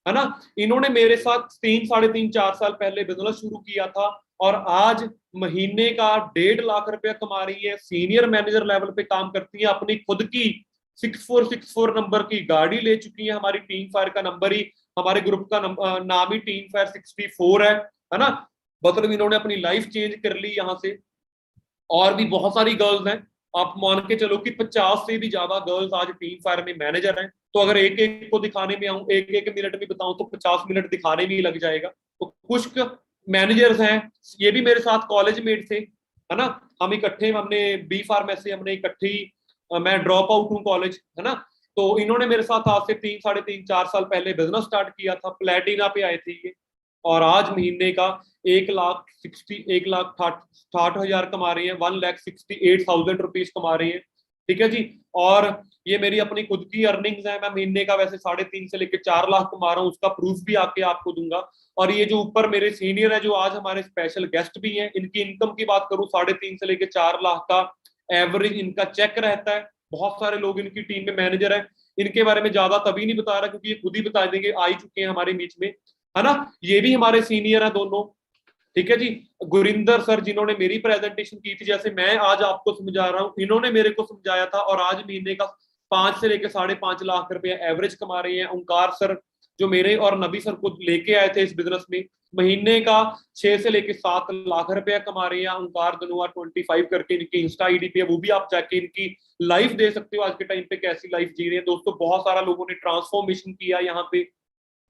है ना। इन्होंने मेरे साथ 3, 3.5, 4 साल पहले बिजनेस शुरू किया था और आज महीने का 1.5 लाख रुपया कमा रही है। सीनियर मैनेजर लेवल पे काम करती है, अपनी खुद की 6464 नंबर की गाड़ी ले चुकी है। हमारी टीम फायर का नंबर ही, हमारे ग्रुप का नाम ही टीम फायर 64 है ना। मतलब इन्होंने अपनी लाइफ चेंज कर ली यहाँ से। और भी बहुत सारी गर्ल्स हैं, आप मान के चलो कि 50 से भी ज्यादा गर्ल्स आज टीम फायर में मैनेजर हैं। तो अगर एक एक को दिखाने में आऊं, एक एक मिनट में बताऊं तो 50 मिनट दिखाने में ही लग जाएगा। तो कुछ मैनेजर्स हैं, ये भी मेरे साथ कॉलेज मेट थे, है ना। हम इकट्ठे, हमने बी फार्मेसी हमने इकट्ठी, मैं ड्रॉप आउट हूँ कॉलेज, है ना। तो इन्होंने मेरे साथ आज से 3, 3.5, 4 साल पहले बिजनेस स्टार्ट किया था, प्लेटिना पे आए थे ये, और आज महीने का 1,60,000 कमा रही है, 1,68,000 रुपीज कमा रही है, ठीक है जी। और ये मेरी अपनी खुद की अर्निंग्स है, मैं महीने का वैसे 3.5 से लेकर 4 लाख कमा रहा हूँ, उसका प्रूफ भी आके आपको दूंगा। और ये जो ऊपर मेरे सीनियर है, जो आज हमारे स्पेशल गेस्ट भी हैं, इनकी इनकम की बात करूँ 3.5 से लेकर 4 लाख का एवरेज इनका चेक रहता है। बहुत सारे लोग इनकी टीम में मैनेजर है, इनके बारे में ज्यादा तभी नहीं बता रहा क्योंकि ये खुद ही बता देंगे, आ ही चुके हैं हमारे बीच में, है ना। ये भी हमारे सीनियर है दोनों, ठीक है जी। गुरिंदर सर जिन्होंने मेरी प्रेजेंटेशन की थी, जैसे मैं आज आपको समझा रहा हूँ, इन्होंने मेरे को समझाया था, और आज महीने का 5 से लेकर 5.5 लाख रुपया एवरेज कमा रहे हैं। ओंकार सर जो मेरे और नबी सर को लेके आए थे इस बिजनेस में, महीने का 6 से लेकर 7 लाख रुपया कमा रहे हैं। ओंकार धनुआ 25 करके इनकी इंस्टा आईडी पे, वो भी आप जाके इनकी लाइफ दे सकते हो, आज के टाइम पे कैसी लाइफ जी रहे हैं दोस्तों। बहुत सारा लोगों ने ट्रांसफॉर्मेशन किया यहाँ पे,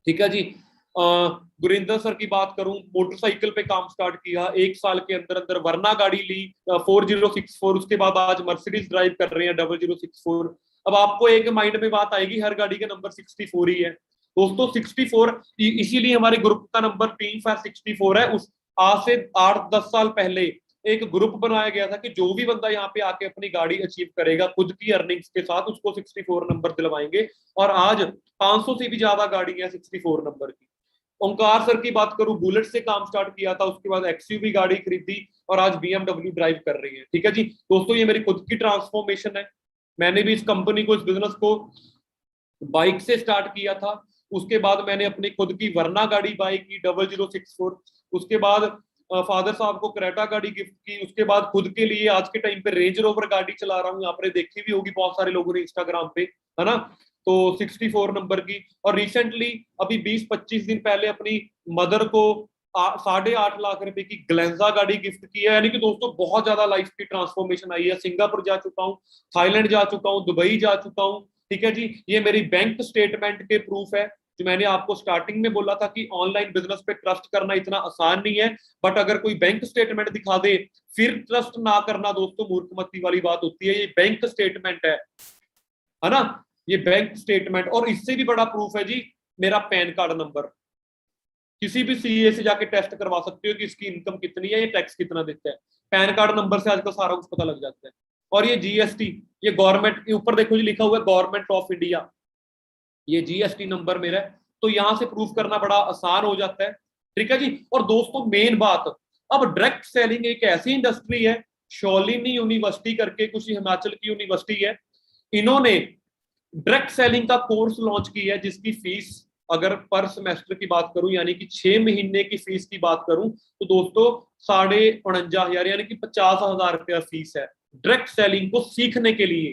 ठीक है जी। गुरिंदर सर की बात करूं, मोटरसाइकिल पे काम स्टार्ट किया, 1 साल के अंदर अंदर वरना गाड़ी ली 4064, उसके बाद आज मर्सिडीज ड्राइव कर रहे हैं 0064। अब आपको एक माइंड में बात आएगी, हर गाड़ी का नंबर 64 ही है दोस्तों, 64, इसीलिए हमारे ग्रुप का नंबर टीम फायर 64 है। उस आज से 8-10 साल पहले एक ग्रुप बनाया गया था कि जो भी बंदा यहाँ पे आके अपनी गाड़ी अचीव करेगा खुद की अर्निंग्स के साथ, उसको 64 नंबर दिलवाएंगे। और आज 500 से भी ज्यादा गाड़ी है 64 नंबर की। ओंकार सर की बात करूं, बुलेट से काम स्टार्ट किया था, उसके बाद एक्सयूवी गाड़ी खरीदी और आज BMW ड्राइव कर रही है, ठीक है जी दोस्तों। ये मेरी खुद की ट्रांसफॉर्मेशन है। मैंने भी इस कंपनी को, इस बिजनेस को बाइक से स्टार्ट किया था, उसके बाद मैंने अपनी खुद की वरना गाड़ी बाई की 0064, उसके बाद फादर साहब को क्रेटा गाड़ी गिफ्ट की, उसके बाद खुद के लिए आज के टाइम पे रेंज रोवर गाड़ी चला रहा हूँ, आपने देखी भी होगी बहुत सारे लोगों ने इंस्टाग्राम पे, है ना। तो 64 नंबर की, और रिसेंटली अभी 20-25 दिन पहले अपनी मदर को 8.5 लाख रुपए की ग्लेंजा गाड़ी गिफ्ट की है। यानी कि दोस्तों बहुत ज्यादा लाइफ की ट्रांसफॉर्मेशन आई है। सिंगापुर जा चुका हूँ, थाईलैंड जा चुका हूँ, दुबई जा चुका हूँ। ठीक है जी, ये मेरी बैंक स्टेटमेंट के प्रूफ है। जो मैंने आपको स्टार्टिंग में बोला था कि ऑनलाइन बिजनेस पे ट्रस्ट करना इतना आसान नहीं है, बट अगर कोई बैंक स्टेटमेंट दिखा दे फिर ट्रस्ट ना करना दोस्तों मूर्खमती वाली बात होती है। ये बैंक स्टेटमेंट है ना, ये बैंक स्टेटमेंट। और इससे भी बड़ा प्रूफ है जी मेरा पैन कार्ड नंबर। किसी भी सीए से जाके टेस्ट करवा सकते हो कि इसकी इनकम कितनी है, ये टैक्स कितना देता है। पैन कार्ड नंबर से आजकल सारा कुछ पता लग जाता है। और ये जीएसटी, ये गवर्नमेंट के ऊपर देखो जी लिखा हुआ है गवर्नमेंट ऑफ इंडिया, ये जीएसटी नंबर मेरा है। तो यहां से प्रूफ करना बड़ा आसान हो जाता है। ठीक है जी। और दोस्तों मेन बात, अब डायरेक्ट सेलिंग एक ऐसी इंडस्ट्री है, शॉलिनी यूनिवर्सिटी करके कुछ हिमाचल की यूनिवर्सिटी है, इन्होंने डायरेक्ट सेलिंग का कोर्स लॉन्च किया है, जिसकी फीस अगर पर सेमेस्टर की बात करूं यानी कि 6 महीने की फीस की बात करूं तो दोस्तों 49,500 यानी कि 50,000 रुपया फीस है। डायरेक्ट सेलिंग को सीखने के लिए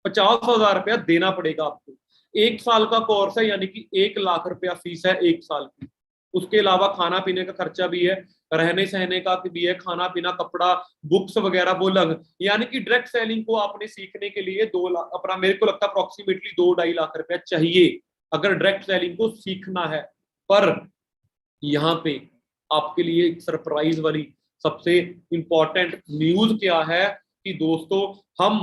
50,000 रुपया देना पड़ेगा आपको। 1 साल का कोर्स है यानी कि 1 लाख रुपया फीस है 1 साल की। उसके अलावा खाना पीने का खर्चा भी है, रहने सहने का भी है, खाना पीना कपड़ा बुक्स वगैरह वो अलग। यानी कि डायरेक्ट सेलिंग को आपने सीखने के लिए 2 लाख अपना, मेरे को लगता है अप्रोक्सीमेटली 2-2.5 लाख रुपया चाहिए अगर डायरेक्ट सेलिंग को सीखना है। पर यहाँ पे आपके लिए एक सरप्राइज वाली सबसे इंपॉर्टेंट न्यूज क्या है कि दोस्तों हम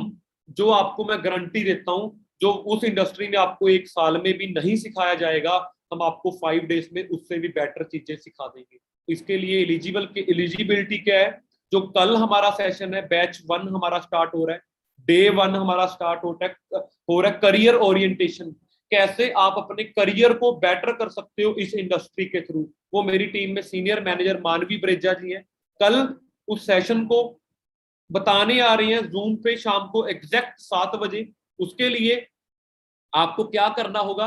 जो आपको मैं गारंटी देता हूं, जो उस इंडस्ट्री में आपको 1 साल में भी नहीं सिखाया जाएगा, हम आपको 5 डेज में उससे भी बेटर चीजें सिखा देंगे। इसके लिए एलिजिबिलिटी क्या है, जो कल हमारा सेशन है बैच 1 हमारा स्टार्ट हो रहा है, डे 1 हमारा स्टार्ट हो रहा है करियर ओरिएंटेशन। कैसे आप अपने करियर को बेटर कर सकते हो इस इंडस्ट्री के थ्रू, वो मेरी टीम में सीनियर मैनेजर मानवी ब्रेजा जी हैं। कल उस सेशन को बताने आ रही हैं जूम पे शाम को एग्जैक्ट 7 बजे। उसके लिए आपको क्या करना होगा,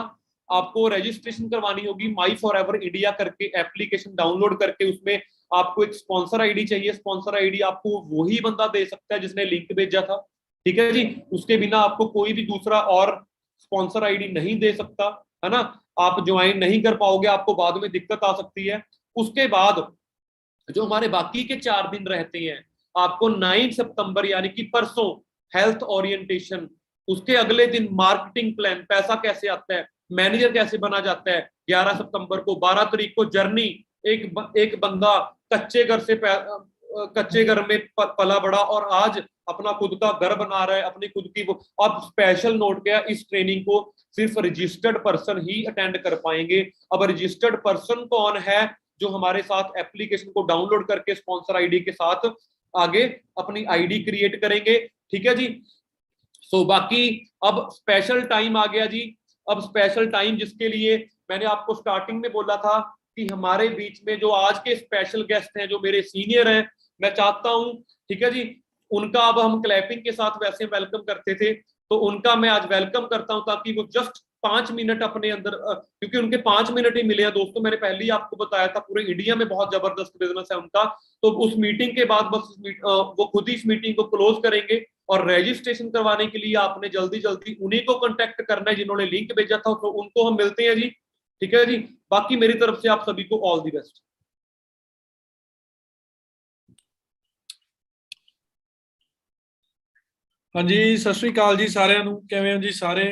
आपको रजिस्ट्रेशन करवानी होगी माई फॉर एवर इंडिया करके एप्लीकेशन डाउनलोड करके। उसमें आपको एक स्पॉन्सर आईडी चाहिए। स्पॉन्सर आईडी आपको वही बंदा दे सकता है जिसने लिंक भेजा था। ठीक है जी, उसके बिना आपको कोई भी दूसरा और स्पॉन्सर आईडी नहीं दे सकता, है ना। आप ज्वाइन नहीं कर पाओगे, आपको बाद में दिक्कत आ सकती है। उसके बाद जो हमारे बाकी के 4 दिन रहते हैं, आपको 9 सितंबर यानी कि परसों हेल्थ ओरिएंटेशन, उसके अगले दिन मार्केटिंग प्लान, पैसा कैसे आता है, मैनेजर कैसे बना जाता है। 11 सितंबर को 12 तारीख को जर्नी, एक बंदा कच्चे घर में पला बड़ा और आज अपना खुद का घर बना रहा है, अपनी खुद की वो। अब स्पेशल नोट क्या, इस ट्रेनिंग को सिर्फ रजिस्टर्ड पर्सन ही अटेंड कर पाएंगे। अब रजिस्टर्ड पर्सन कौन है, जो हमारे साथ एप्लीकेशन को डाउनलोड करके स्पॉन्सर आईडी के साथ आगे अपनी आईडी क्रिएट करेंगे। ठीक है जी। सो बाकी अब स्पेशल टाइम आ गया जी। अब स्पेशल टाइम जिसके लिए मैंने आपको स्टार्टिंग में बोला था कि हमारे बीच में जो आज के स्पेशल गेस्ट हैं, जो मेरे सीनियर हैं, मैं चाहता हूं, ठीक है जी, उनका अब हम क्लैपिंग के साथ वैसे वेलकम करते थे, तो उनका मैं आज वेलकम करता हूं ताकि वो जस्ट 5 मिनट अपने अंदर, क्योंकि उनके 5 मिनट ही मिले हैं दोस्तों। मैंने पहले ही आपको बताया था पूरे इंडिया में बहुत जबरदस्त बिजनेस है उनका। तो उस मीटिंग के बाद बस वो खुद ही इस मीटिंग को क्लोज करेंगे। और रजिस्ट्रेशन करवाने के लिए आपने जल्दी जल्दी उन्हीं को कांटेक्ट करना है जिन्होंने लिंक भेजा था, तो उनको हम मिलते हैं जी। ठीक है जी, बाकी मेरी तरफ से आप सभी को ऑल द बेस्ट। हाँ जी, सत श्री अकाल जी साਰਿਆਂ ਨੂੰ, ਕਿਵੇਂ ਹੋ जी सारे।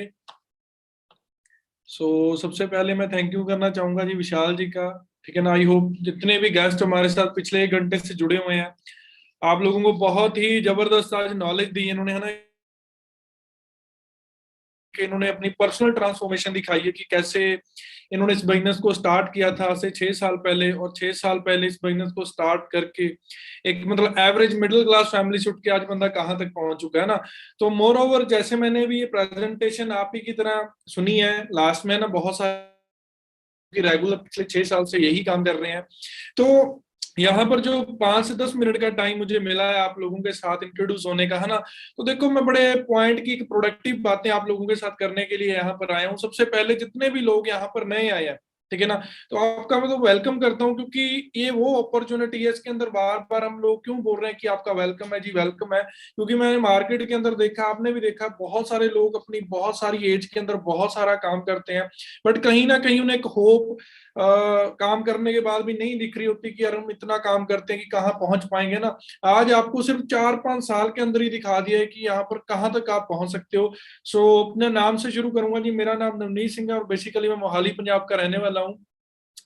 सबसे पहले मैं थैंक यू करना चाहूंगा जी विशाल जी का। ठीक है ना, आई होप जितने भी गेस्ट हमारे साथ पिछले 1 घंटे से जुड़े हुए हैं, आप लोगों को बहुत ही जबरदस्त आज नॉलेज दी इन्होंने, है ना। कि इन्होंने अपनी पर्सनल ट्रांसफॉर्मेशन दिखाई है कि कैसे इन्होंने इस बिजनेस को स्टार्ट किया था से 6 साल पहले, और 6 साल पहले इस बिजनेस को स्टार्ट करके एक मतलब एवरेज मिडिल क्लास फैमिली से उठ के आज बंदा कहाँ तक पहुंच चुका है ना। तो मोर ओवर जैसे मैंने भी ये प्रेजेंटेशन आप ही की तरह सुनी है लास्ट में ना, बहुत सारे रेगुलर पिछले 6 साल से यही काम कर रहे हैं। तो यहाँ पर जो 5 से 10 मिनट का टाइम मुझे मिला है आप लोगों के साथ इंट्रोड्यूस होने का, है ना, तो देखो मैं बड़े पॉइंट की प्रोडक्टिव बातें आप लोगों के साथ करने के लिए यहाँ पर आया हूँ। सबसे पहले जितने भी लोग यहाँ पर नए आए हैं, ठीक है ना। तो आपका मैं तो वेलकम करता हूं, क्योंकि ये वो अपॉर्चुनिटी है, इसके अंदर बार बार हम लोग क्यों बोल रहे हैं कि आपका वेलकम है जी, वेलकम है, क्योंकि मैंने मार्केट के अंदर देखा, आपने भी देखा, बहुत सारे लोग अपनी बहुत सारी एज के अंदर बहुत सारा काम करते हैं, बट कहीं ना कहीं उन्हें एक होप काम करने के बाद भी नहीं दिख रही होती कि यार हम इतना काम करते हैं कि कहाँ पहुंच पाएंगे ना। आज आपको सिर्फ 4-5 साल के अंदर ही दिखा दिया है कि यहाँ पर कहाँ तक आप पहुंच सकते हो। सो अपने नाम से शुरू करूंगा जी। मेरा नाम नवनीत सिंह है और बेसिकली मैं मोहाली पंजाब का रहने वाला हूँ।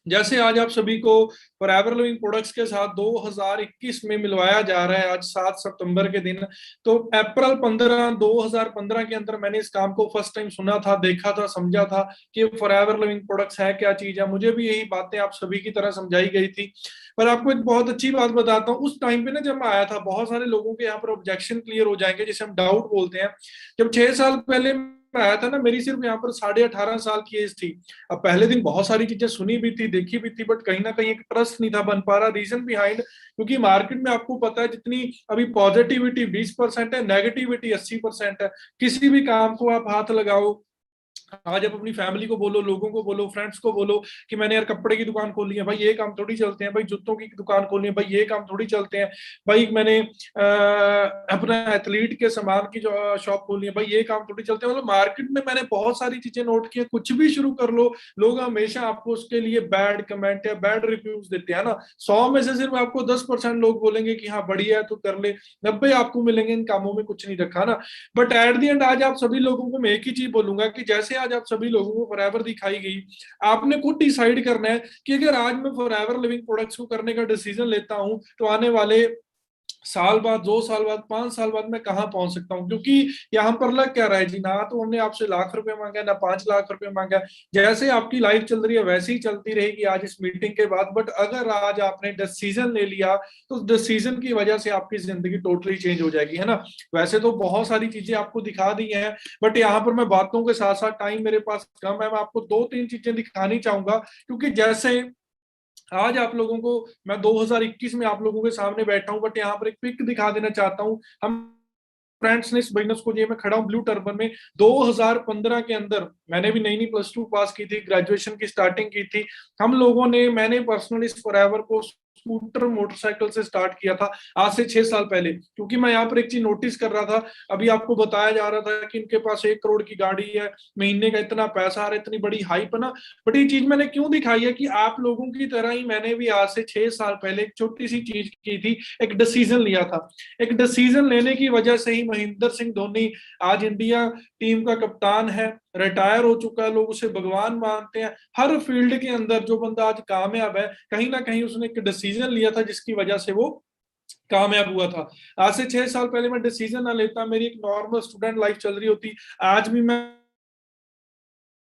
जैसे आज आप सभी को फॉरएवर लिविंग प्रोडक्ट्स के साथ 2021 में मिलवाया जा रहा है, आज 7 सितंबर के दिन, तो अप्रैल 15 2015 के अंदर मैंने इस काम को फर्स्ट टाइम सुना था, देखा था, समझा था कि फॉरएवर लिविंग प्रोडक्ट्स है क्या चीज है। मुझे भी यही बातें आप सभी की तरह समझाई गई थी। पर आपको एक बहुत अच्छी बात बताता हूँ, उस टाइम पे ना जब मैं आया था, बहुत सारे लोगों के यहाँ पर ऑब्जेक्शन क्लियर हो जाएंगे, जिसे हम डाउट बोलते हैं। जब 6 साल पहले मैं आया था ना, मेरी सिर्फ यहाँ पर 18.5 साल की एज थी। अब पहले दिन बहुत सारी चीजें सुनी भी थी, देखी भी थी, बट कहीं ना कहीं एक ट्रस्ट नहीं था बन पा रहा। रीजन बिहाइंड, क्योंकि मार्केट में आपको पता है जितनी अभी पॉजिटिविटी 20% है, नेगेटिविटी 80% है। किसी भी काम को आप हाथ लगाओ, आज आप अपनी फैमिली को बोलो, लोगों को बोलो, फ्रेंड्स को बोलो कि मैंने यार कपड़े की दुकान खोली है, भाई ये काम थोड़ी चलते हैं, भाई जूतों की दुकान खोली है, भाई ये काम थोड़ी चलते हैं, भाई मैंने अपना एथलीट के सामान की जो शॉप खोली है, भाई ये काम थोड़ी चलते हैं। मतलब मार्केट में मैंने बहुत सारी चीजें नोट की है, कुछ भी शुरू कर लो, लोग हमेशा आपको उसके लिए बैड कमेंट या बैड रिव्यूज देते हैं ना। 100 में से सिर्फ आपको 10% लोग बोलेंगे कि हाँ बढ़िया है तो कर ले, 90 आपको मिलेंगे इन कामों में कुछ नहीं रखा ना। बट एट द एंड आज आप सभी लोगों को मैं एक ही चीज बोलूंगा कि जैसे आज आप सभी लोगों को फॉरएवर दिखाई गई, आपने खुद डिसाइड करना है कि अगर आज मैं फॉरएवर लिविंग प्रोडक्ट्स को करने का डिसीजन लेता हूं तो आने वाले साल बाद, 2 साल बाद, 5 साल बाद मैं कहाँ पहुंच सकता हूँ। क्योंकि यहाँ पर लग क्या रहा है जी, ना तो हमने आपसे लाख रुपए मांगा, ना 5 लाख रुपए मांगा। जैसे आपकी लाइफ चल रही है वैसे ही चलती रहेगी आज इस मीटिंग के बाद। बट अगर आज आपने डिसीजन ले लिया तो डिसीजन की वजह से आपकी जिंदगी टोटली चेंज हो जाएगी, है ना। वैसे तो बहुत सारी चीजें आपको दिखा दी हैं, बट यहाँ पर मैं बातों के साथ साथ, टाइम मेरे पास कम है, मैं आपको 2-3 चीजें दिखानी चाहूंगा। क्योंकि जैसे आज आप लोगों को मैं 2021 में आप लोगों के सामने बैठा हूं, बट यहाँ पर एक पिक दिखा देना चाहता हूं। हम फ्रेंड्स ने इस बिजनेस को, ये मैं खड़ा हूं ब्लू टर्बन में, 2015 के अंदर मैंने भी नई नई +2 पास की थी, ग्रेजुएशन की स्टार्टिंग की थी। हम लोगों ने, मैंने पर्सनली इस फॉरएवर को स्कूटर मोटरसाइकिल से स्टार्ट किया था आज से 6 साल पहले। क्योंकि मैं यहाँ पर एक चीज नोटिस कर रहा था, अभी आपको बताया जा रहा था कि इनके पास 1 करोड़ की गाड़ी है, महीने का इतना पैसा आ रहा है, इतनी बड़ी हाइप है ना। बट ये चीज मैंने क्यों दिखाई है कि आप लोगों की तरह ही मैंने भी आज से 6 साल पहले एक छोटी सी चीज की थी, एक डिसीजन लिया था। एक डिसीजन लेने की वजह से ही महेंद्र सिंह धोनी आज इंडिया टीम का कप्तान है, रिटायर हो चुका है, लोग उसे भगवान मानते हैं। हर फील्ड के अंदर जो बंदा आज कामयाब है, कहीं ना कहीं उसने एक डिसीजन लिया था जिसकी वजह से वो कामयाब हुआ था। आज से 6 साल पहले मैं डिसीजन ना लेता, मेरी एक नॉर्मल स्टूडेंट लाइफ चल रही होती। आज भी मैं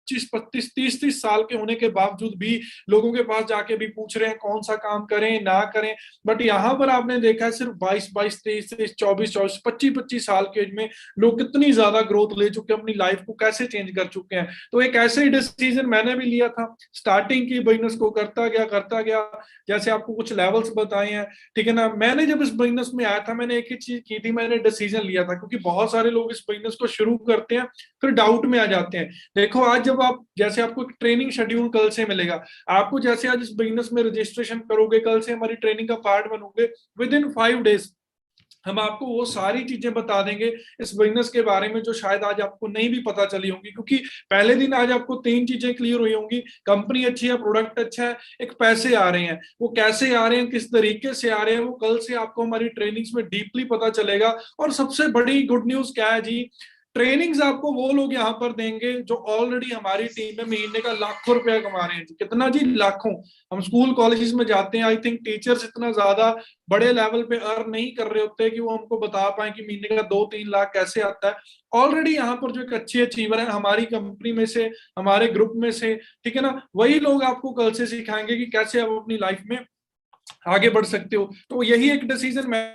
25, 25, 30 साल के होने के बावजूद भी लोगों के पास जाके भी पूछ रहे हैं कौन सा काम करें ना करें। बट यहाँ पर आपने देखा है सिर्फ 22, 23, 24, 25 साल के एज में लोग कितनी ज्यादा ग्रोथ ले चुके हैं, अपनी लाइफ को कैसे चेंज कर चुके हैं। तो एक ऐसे ही डिसीजन मैंने भी लिया था, स्टार्टिंग की, बिजनेस को करता गया। जैसे आपको कुछ लेवल्स बताए हैं, ठीक है ना। मैंने जब इस बिजनेस में आया था, मैंने एक ही चीज की थी, मैंने डिसीजन लिया था। क्योंकि बहुत सारे लोग इस बिजनेस को शुरू करते हैं फिर डाउट में आ जाते हैं। देखो आज जब आप, जैसे आपको एक ट्रेनिंग शेड्यूल कल से मिलेगा, आपको जैसे आज इस बिजनेस में रजिस्ट्रेशन करोगे, कल से हमारी ट्रेनिंग का पार्ट बनोगे, विद इन 5 डेज हम आपको वो सारी चीजें बता देंगे इस बिजनेस के बारे में जो शायद आज आपको नहीं भी पता चली होंगी। क्योंकि पहले दिन आज आपको 3 चीजें क्लियर हुई होंगी, कंपनी अच्छी है, प्रोडक्ट अच्छा है, एक पैसे आ रहे हैं। वो कैसे आ रहे हैं, किस तरीके से आ रहे हैं, वो कल से आपको हमारी ट्रेनिंग्स में डीपली पता चलेगा। और सबसे बड़ी गुड न्यूज क्या है जी, ट्रेनिंग्स आपको वो लोग यहाँ पर देंगे जो ऑलरेडी हमारी टीम में महीने का लाखों रुपया कमा रहे हैं। कितना जी, लाखों। हम स्कूल कॉलेजेस में जाते हैं, आई थिंक टीचर्स इतना ज्यादा बड़े लेवल पे अर्न नहीं कर रहे होते कि वो हमको बता पाए कि महीने का 2-3 लाख कैसे आता है। ऑलरेडी यहाँ पर जो एक अच्छे अचीवर है हमारी कंपनी में से, हमारे ग्रुप में से, ठीक है ना, वही लोग आपको कल से सिखाएंगे कि कैसे आप अपनी लाइफ में आगे बढ़ सकते हो। तो यही एक डिसीजन मैं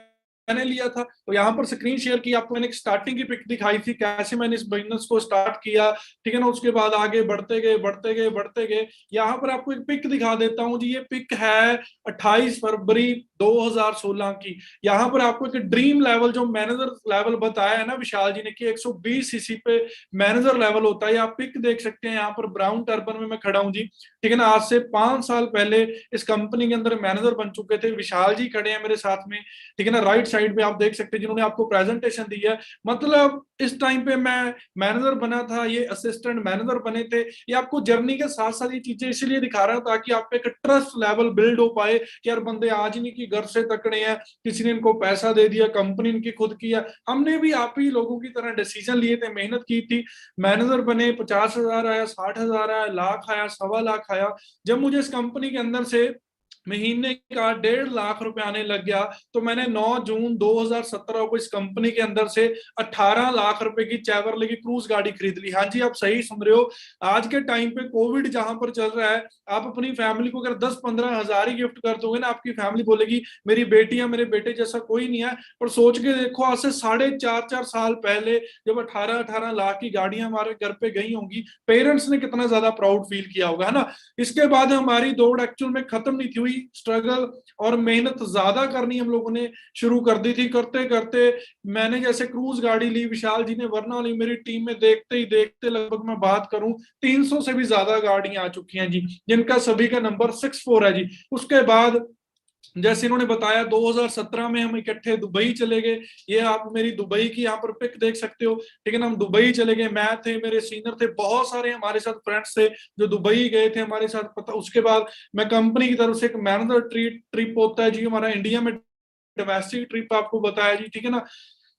मैंने लिया था। तो यहाँ पर स्क्रीन शेयर की आपको मैंने एक स्टार्टिंग की पिक दिखाई थी, कैसे मैंने इस बिजनेस को स्टार्ट किया, ठीक है ना। उसके बाद आगे बढ़ते गए बढ़ते गए बढ़ते गए। यहाँ पर आपको एक पिक दिखा देता हूँ जी, ये पिक है 28 फरवरी 2016 की। यहाँ पर आपको एक ड्रीम लेवल जो मैनेजर लेवल बताया है ना विशाल जी ने कि 120 सीसी पे मैनेजर लेवल होता है, आप पिक देख सकते हैं। यहाँ पर ब्राउन टर्बन में मैं खड़ा हूँ जी, ठीक है ना। आज से 5 साल पहले इस कंपनी के अंदर मैनेजर बन चुके थे। विशाल जी खड़े हैं मेरे साथ में, ठीक है ना। राइट साइड पे आप देख सकते हैं जिन्होंने आपको प्रेजेंटेशन दी है। मतलब इस टाइम पे मैं मैनेजर बना था, ये असिस्टेंट मैनेजर बने थे। ये आपको जर्नी के साथ साथ ये चीजें इसलिए दिखा रहा हूं ताकि आप पे एक ट्रस्ट लेवल बिल्ड हो पाए कि यार बंदे आज नहीं की घर से तकड़े हैं, किसी ने इनको पैसा दे दिया, कंपनी इनकी खुद की है। हमने भी आप ही लोगों की तरह डिसीजन लिए थे, मेहनत की थी, मैनेजर बने। 50,000 आया, 60,000 आया, लाख आया, 1.25 लाख आया। जब मुझे इस कंपनी के अंदर से महीने का 1.5 लाख रुपए आने लग गया, तो मैंने 9 जून 2017 को इस कंपनी के अंदर से 18 लाख रुपए की चैवरले की क्रूज गाड़ी खरीद ली। हाँ जी, आप सही सुन रहे हो। आज के टाइम पे कोविड जहां पर चल रहा है, आप अपनी फैमिली को अगर 10-15 हजार ही गिफ्ट कर दोगे ना, आपकी फैमिली बोलेगी मेरी बेटी या मेरे बेटे जैसा कोई नहीं है। पर सोच के देखो, आज से 4.5 साल पहले जब 18-18 लाख की गाड़ियां हमारे घर पे गई होंगी, पेरेंट्स ने कितना ज्यादा प्राउड फील किया होगा, है ना। इसके बाद हमारी दौड़ एक्चुअल में खत्म नहीं थी हुई, स्ट्रगल और मेहनत ज्यादा करनी हम लोगों ने शुरू कर दी थी। करते करते मैंने जैसे क्रूज गाड़ी ली, विशाल जी ने वरना ली, मेरी टीम में देखते ही देखते लगभग मैं बात करूं 300 से भी ज्यादा गाड़ियां आ चुकी हैं जी, जिनका सभी का नंबर 64 है जी। उसके बाद जैसे इन्होंने बताया 2017 में हम इकट्ठे दुबई चले गए। ये आप मेरी दुबई की यहाँ पर पिक देख सकते हो, ठीक है ना। हम दुबई चले गए, मैं थे, मेरे सीनियर थे, बहुत सारे हमारे साथ फ्रेंड्स थे जो दुबई गए थे हमारे साथ। पता उसके बाद मैं कंपनी की तरफ से एक मैनेजर ट्रिप होता है जी हमारा इंडिया में, डोमेस्टिक ट्रिप आपको बताया जी, ठीक है ना।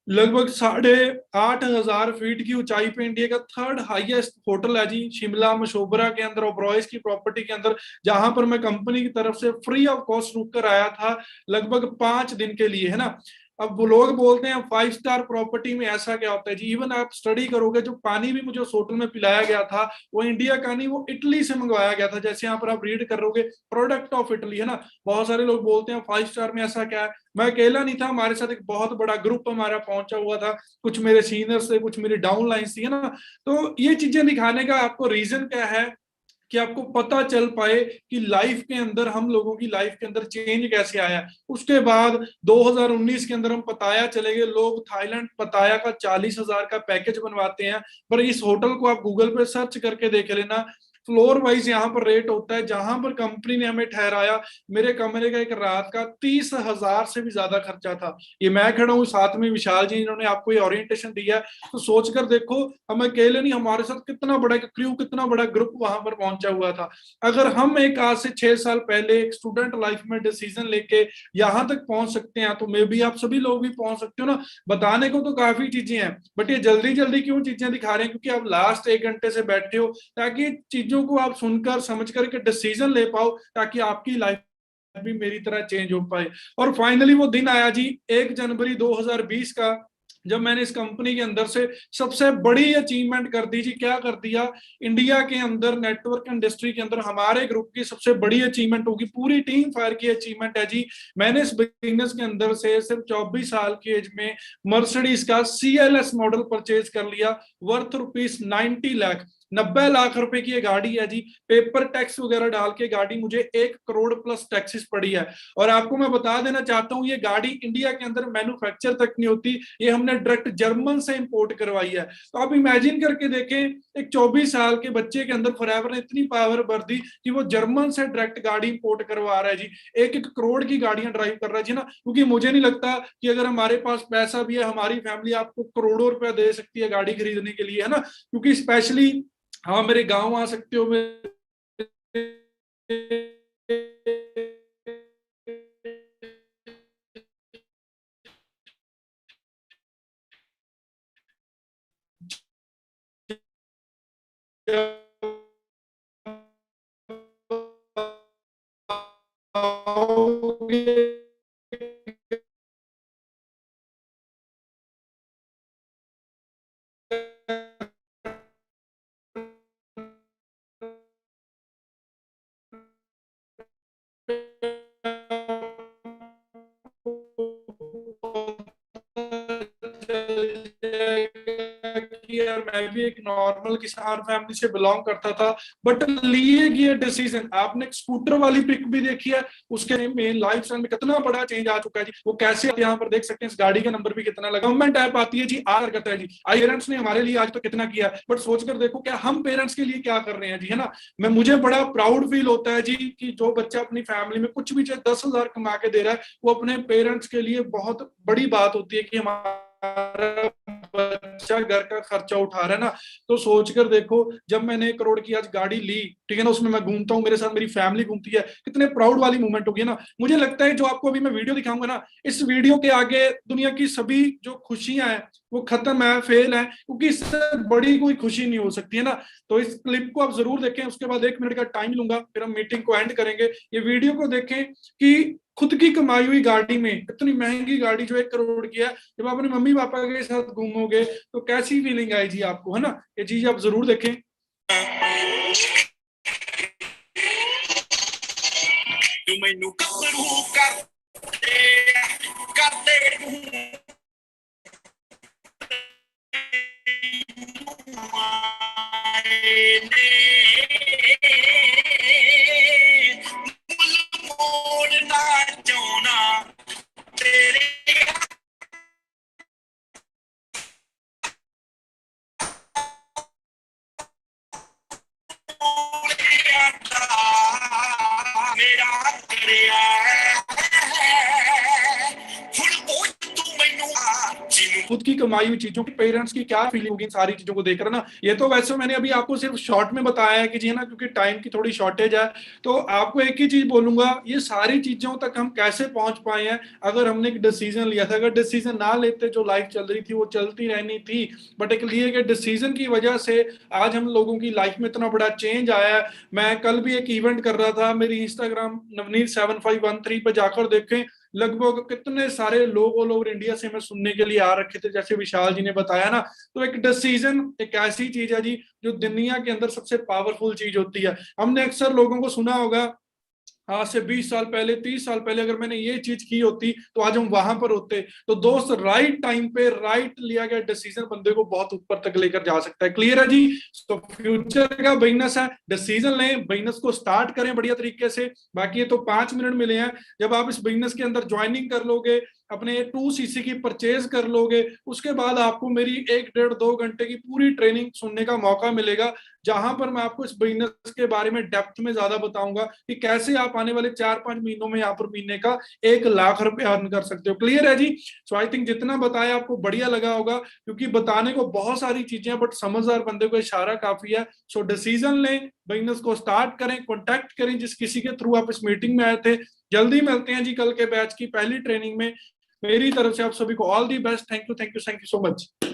लगभग 8,500 फीट की ऊंचाई पे इंडिया का 3rd हाईएस्ट होटल है जी, शिमला मशोबरा के अंदर, ओबरॉयज की प्रॉपर्टी के अंदर, जहां पर मैं कंपनी की तरफ से फ्री ऑफ कॉस्ट रुक कर आया था लगभग 5 दिन के लिए, है ना। अब वो लोग बोलते हैं 5 स्टार प्रॉपर्टी में ऐसा क्या होता है जी, इवन आप स्टडी करोगे, जो पानी भी मुझे उस होटल में पिलाया गया था वो इंडिया का नहीं, वो इटली से मंगवाया गया था। जैसे यहाँ पर आप रीड करोगे, प्रोडक्ट ऑफ इटली, है ना। बहुत सारे लोग बोलते हैं 5 स्टार में ऐसा क्या है। मैं अकेला नहीं था, हमारे साथ एक बहुत बड़ा ग्रुप हमारा पहुंचा हुआ था, कुछ मेरे सीनियर्स थे, कुछ मेरी डाउन लाइन्स थी, है ना। तो ये चीजें दिखाने का आपको रीजन क्या है कि आपको पता चल पाए कि लाइफ के अंदर, हम लोगों की लाइफ के अंदर चेंज कैसे आया। उसके बाद 2019 के अंदर हम पताया चले गए। लोग थाईलैंड पताया का 40,000 का पैकेज बनवाते हैं, पर इस होटल को आप गूगल पे सर्च करके देख लेना, फ्लोर वाइज यहाँ पर रेट होता है। जहां पर कंपनी ने हमें ठहराया, मेरे कमरे का एक रात का 30,000 से भी ज्यादा खर्चा था। ये मैं खड़ा हूँ, साथ में विशाल जी, इन्होंने आपको ये ओरिएंटेशन दिया। तो सोच कर देखो, हम अकेले नहीं, हमारे साथ कितना बड़ा क्रू, कितना बड़ा ग्रुप वहां पर पहुंचा हुआ था। अगर हम एक आज से 6 साल पहले एक स्टूडेंट लाइफ में डिसीजन लेके यहाँ तक पहुंच सकते हैं, तो मे भी आप सभी लोग भी पहुंच सकते हो ना। बताने को तो काफी चीजें हैं, बट ये जल्दी जल्दी क्यों चीजें दिखा रहे हैं, क्योंकि आप लास्ट 1 घंटे से बैठे हो, ताकि चीजों को आप सुनकर समझ करके डिसीजन ले पाओ, ताकि आपकी लाइफ भी मेरी तरह चेंज हो पाए। और फाइनली वो दिन आया जी, 1 जनवरी 2020 का, जब मैंने इस कंपनी के अंदर से सबसे बड़ी अचीवमेंट कर दी जी। क्या कर दिया, इंडिया के अंदर नेटवर्क इंडस्ट्री के अंदर हमारे ग्रुप की सबसे बड़ी अचीवमेंट होगी, पूरी टीम फायर की अचीवमेंट है जी। मैंने इस बिजनेस के अंदर से सिर्फ 24 साल की एज में मर्सिडीज का CLS मॉडल परचेज कर लिया, वर्थ ₹90 लाख। 90 लाख रुपए की ये गाड़ी है जी। पेपर टैक्स वगैरह डाल के गाड़ी मुझे 1 करोड़ प्लस टैक्सेस पड़ी है। और आपको मैं बता देना चाहता हूँ, ये गाड़ी इंडिया के अंदर मैन्युफैक्चर तक नहीं होती, ये हमने डायरेक्ट जर्मन से इंपोर्ट करवाई है। तो आप इमेजिन करके देखें, एक 24 साल के बच्चे के अंदर फॉरएवर ने इतनी पावर भर दी कि वो जर्मन से डायरेक्ट गाड़ी इंपोर्ट करवा रहा है जी। 1-1 करोड़ की गाड़ियां ड्राइव कर रहा है जी ना। क्योंकि मुझे नहीं लगता कि अगर हमारे पास पैसा भी है, हमारी फैमिली आपको करोड़ों रुपया दे सकती है गाड़ी खरीदने के लिए, है ना। क्योंकि स्पेशली, हाँ, मेरे गांव आ सकते हो, मैं भी एक नॉर्मल किसान फैमिली से बिलोंग करता था, बट लिए गए डिसीजन, आपने स्कूटर वाली पिक भी देखी है, उसके में लाइफस्टाइल में कितना बड़ा चेंज आ चुका है जी। वो कैसे आप यहाँ पर देख सकते हैं, इस गाड़ी का नंबर भी कितना लगा, गवर्नमेंट ऐप आती है जी, आर करता है जी। आई पेरेंट्स ने हमारे लिए आज तो कितना किया, बट सोचकर देखो क्या हम पेरेंट्स के लिए क्या कर रहे हैं जी, है ना। मुझे बड़ा प्राउड फील होता है जी कि जो बच्चा अपनी फैमिली में कुछ भी चाहे 10,000 कमा के दे रहा है, वो अपने पेरेंट्स के लिए बहुत बड़ी बात होती है कि हमारा बच्चा घर का खर्चा उठा रहा है ना। तो सोचकर देखो, जब मैंने 1 करोड़ की आज गाड़ी ली, ठीक है ना, उसमें मैं घूमता हूँ, मेरे साथ मेरी फैमिली घूमती है, कितने प्राउड वाली मूवमेंट होगी ना। मुझे लगता है जो आपको अभी मैं वीडियो दिखाऊंगा ना, इस वीडियो के आगे दुनिया की सभी जो खुशियां हैं वो खत्म है, फेल है, क्योंकि इससे बड़ी कोई खुशी नहीं हो सकती है ना। तो इस क्लिप को आप जरूर देखें, उसके बाद 1 मिनट का टाइम लूंगा, फिर हम मीटिंग को एंड करेंगे। ये वीडियो को देखें कि खुद की कमाई हुई गाड़ी में, इतनी महंगी गाड़ी जो 1 करोड़ की है, जब आप अपने मम्मी पापा के साथ घूमोगे तो कैसी फीलिंग आई जी आपको, है ना। ये चीज आप जरूर देखें। खुद की कमाई हुई चीजों की पेरेंट्स की क्या फीलिंग होगी इन सारी चीजों को देखकर ना। ये तो वैसे मैंने अभी आपको सिर्फ शॉर्ट में बताया है कि जी है ना, क्योंकि टाइम की थोड़ी शॉर्टेज है। तो आपको एक ही चीज बोलूंगा, ये सारी चीजों तक हम कैसे पहुंच पाए हैं, अगर हमने एक डिसीजन लिया था। अगर डिसीजन ना लेते, जो लाइफ चल रही थी वो चलती रहनी थी, बट एक लिए गए डिसीजन की वजह से आज हम लोगों की लाइफ में इतना बड़ा चेंज आया है। मैं कल भी एक इवेंट कर रहा था, मेरी इंस्टाग्राम Navneet7513 पे जाकर देखें, लगभग कितने सारे लोग ऑल ओवर इंडिया से हमें सुनने के लिए आ रखे थे, जैसे विशाल जी ने बताया ना। तो एक डिसीजन एक ऐसी चीज है जी जो दुनिया के अंदर सबसे पावरफुल चीज होती है। हमने अक्सर लोगों को सुना होगा, आज से 20 साल पहले, 30 साल पहले अगर मैंने ये चीज की होती तो आज हम वहां पर होते। तो दोस्त, राइट टाइम पे राइट लिया गया डिसीजन बंदे को बहुत ऊपर तक लेकर जा सकता है। क्लियर है जी। तो फ्यूचर का बिजनेस है, डिसीजन लें, बिजनेस को स्टार्ट करें बढ़िया तरीके से। बाकी ये तो 5 मिनट मिले हैं, जब आप इस बिजनेस के अंदर ज्वाइनिंग कर लोगे, अपने 2cc की परचेज कर लोगे, उसके बाद आपको मेरी 1 डेढ़ 2 घंटे की पूरी ट्रेनिंग सुनने का मौका मिलेगा, जहां पर मैं आपको इस बिजनेस के बारे में डेप्थ में ज्यादा बताऊंगा कि कैसे आप आने वाले 4-5 महीनों में यहाँ पर महीने का 1 लाख रुपए अर्न कर सकते हो। क्लियर है जी। सो आई थिंक जितना बताया आपको बढ़िया लगा होगा, क्योंकि बताने को बहुत सारी चीजें, बट समझदार बंदे को इशारा काफी है। सो डिसीजन लें, बिजनेस को स्टार्ट करें, कॉन्टैक्ट करें जिस किसी के थ्रू आप इस मीटिंग में आए थे। जल्दी मिलते हैं जी कल के बैच की पहली ट्रेनिंग में। मेरी तरफ से आप सभी को all the best. Thank you, thank you, thank you so much.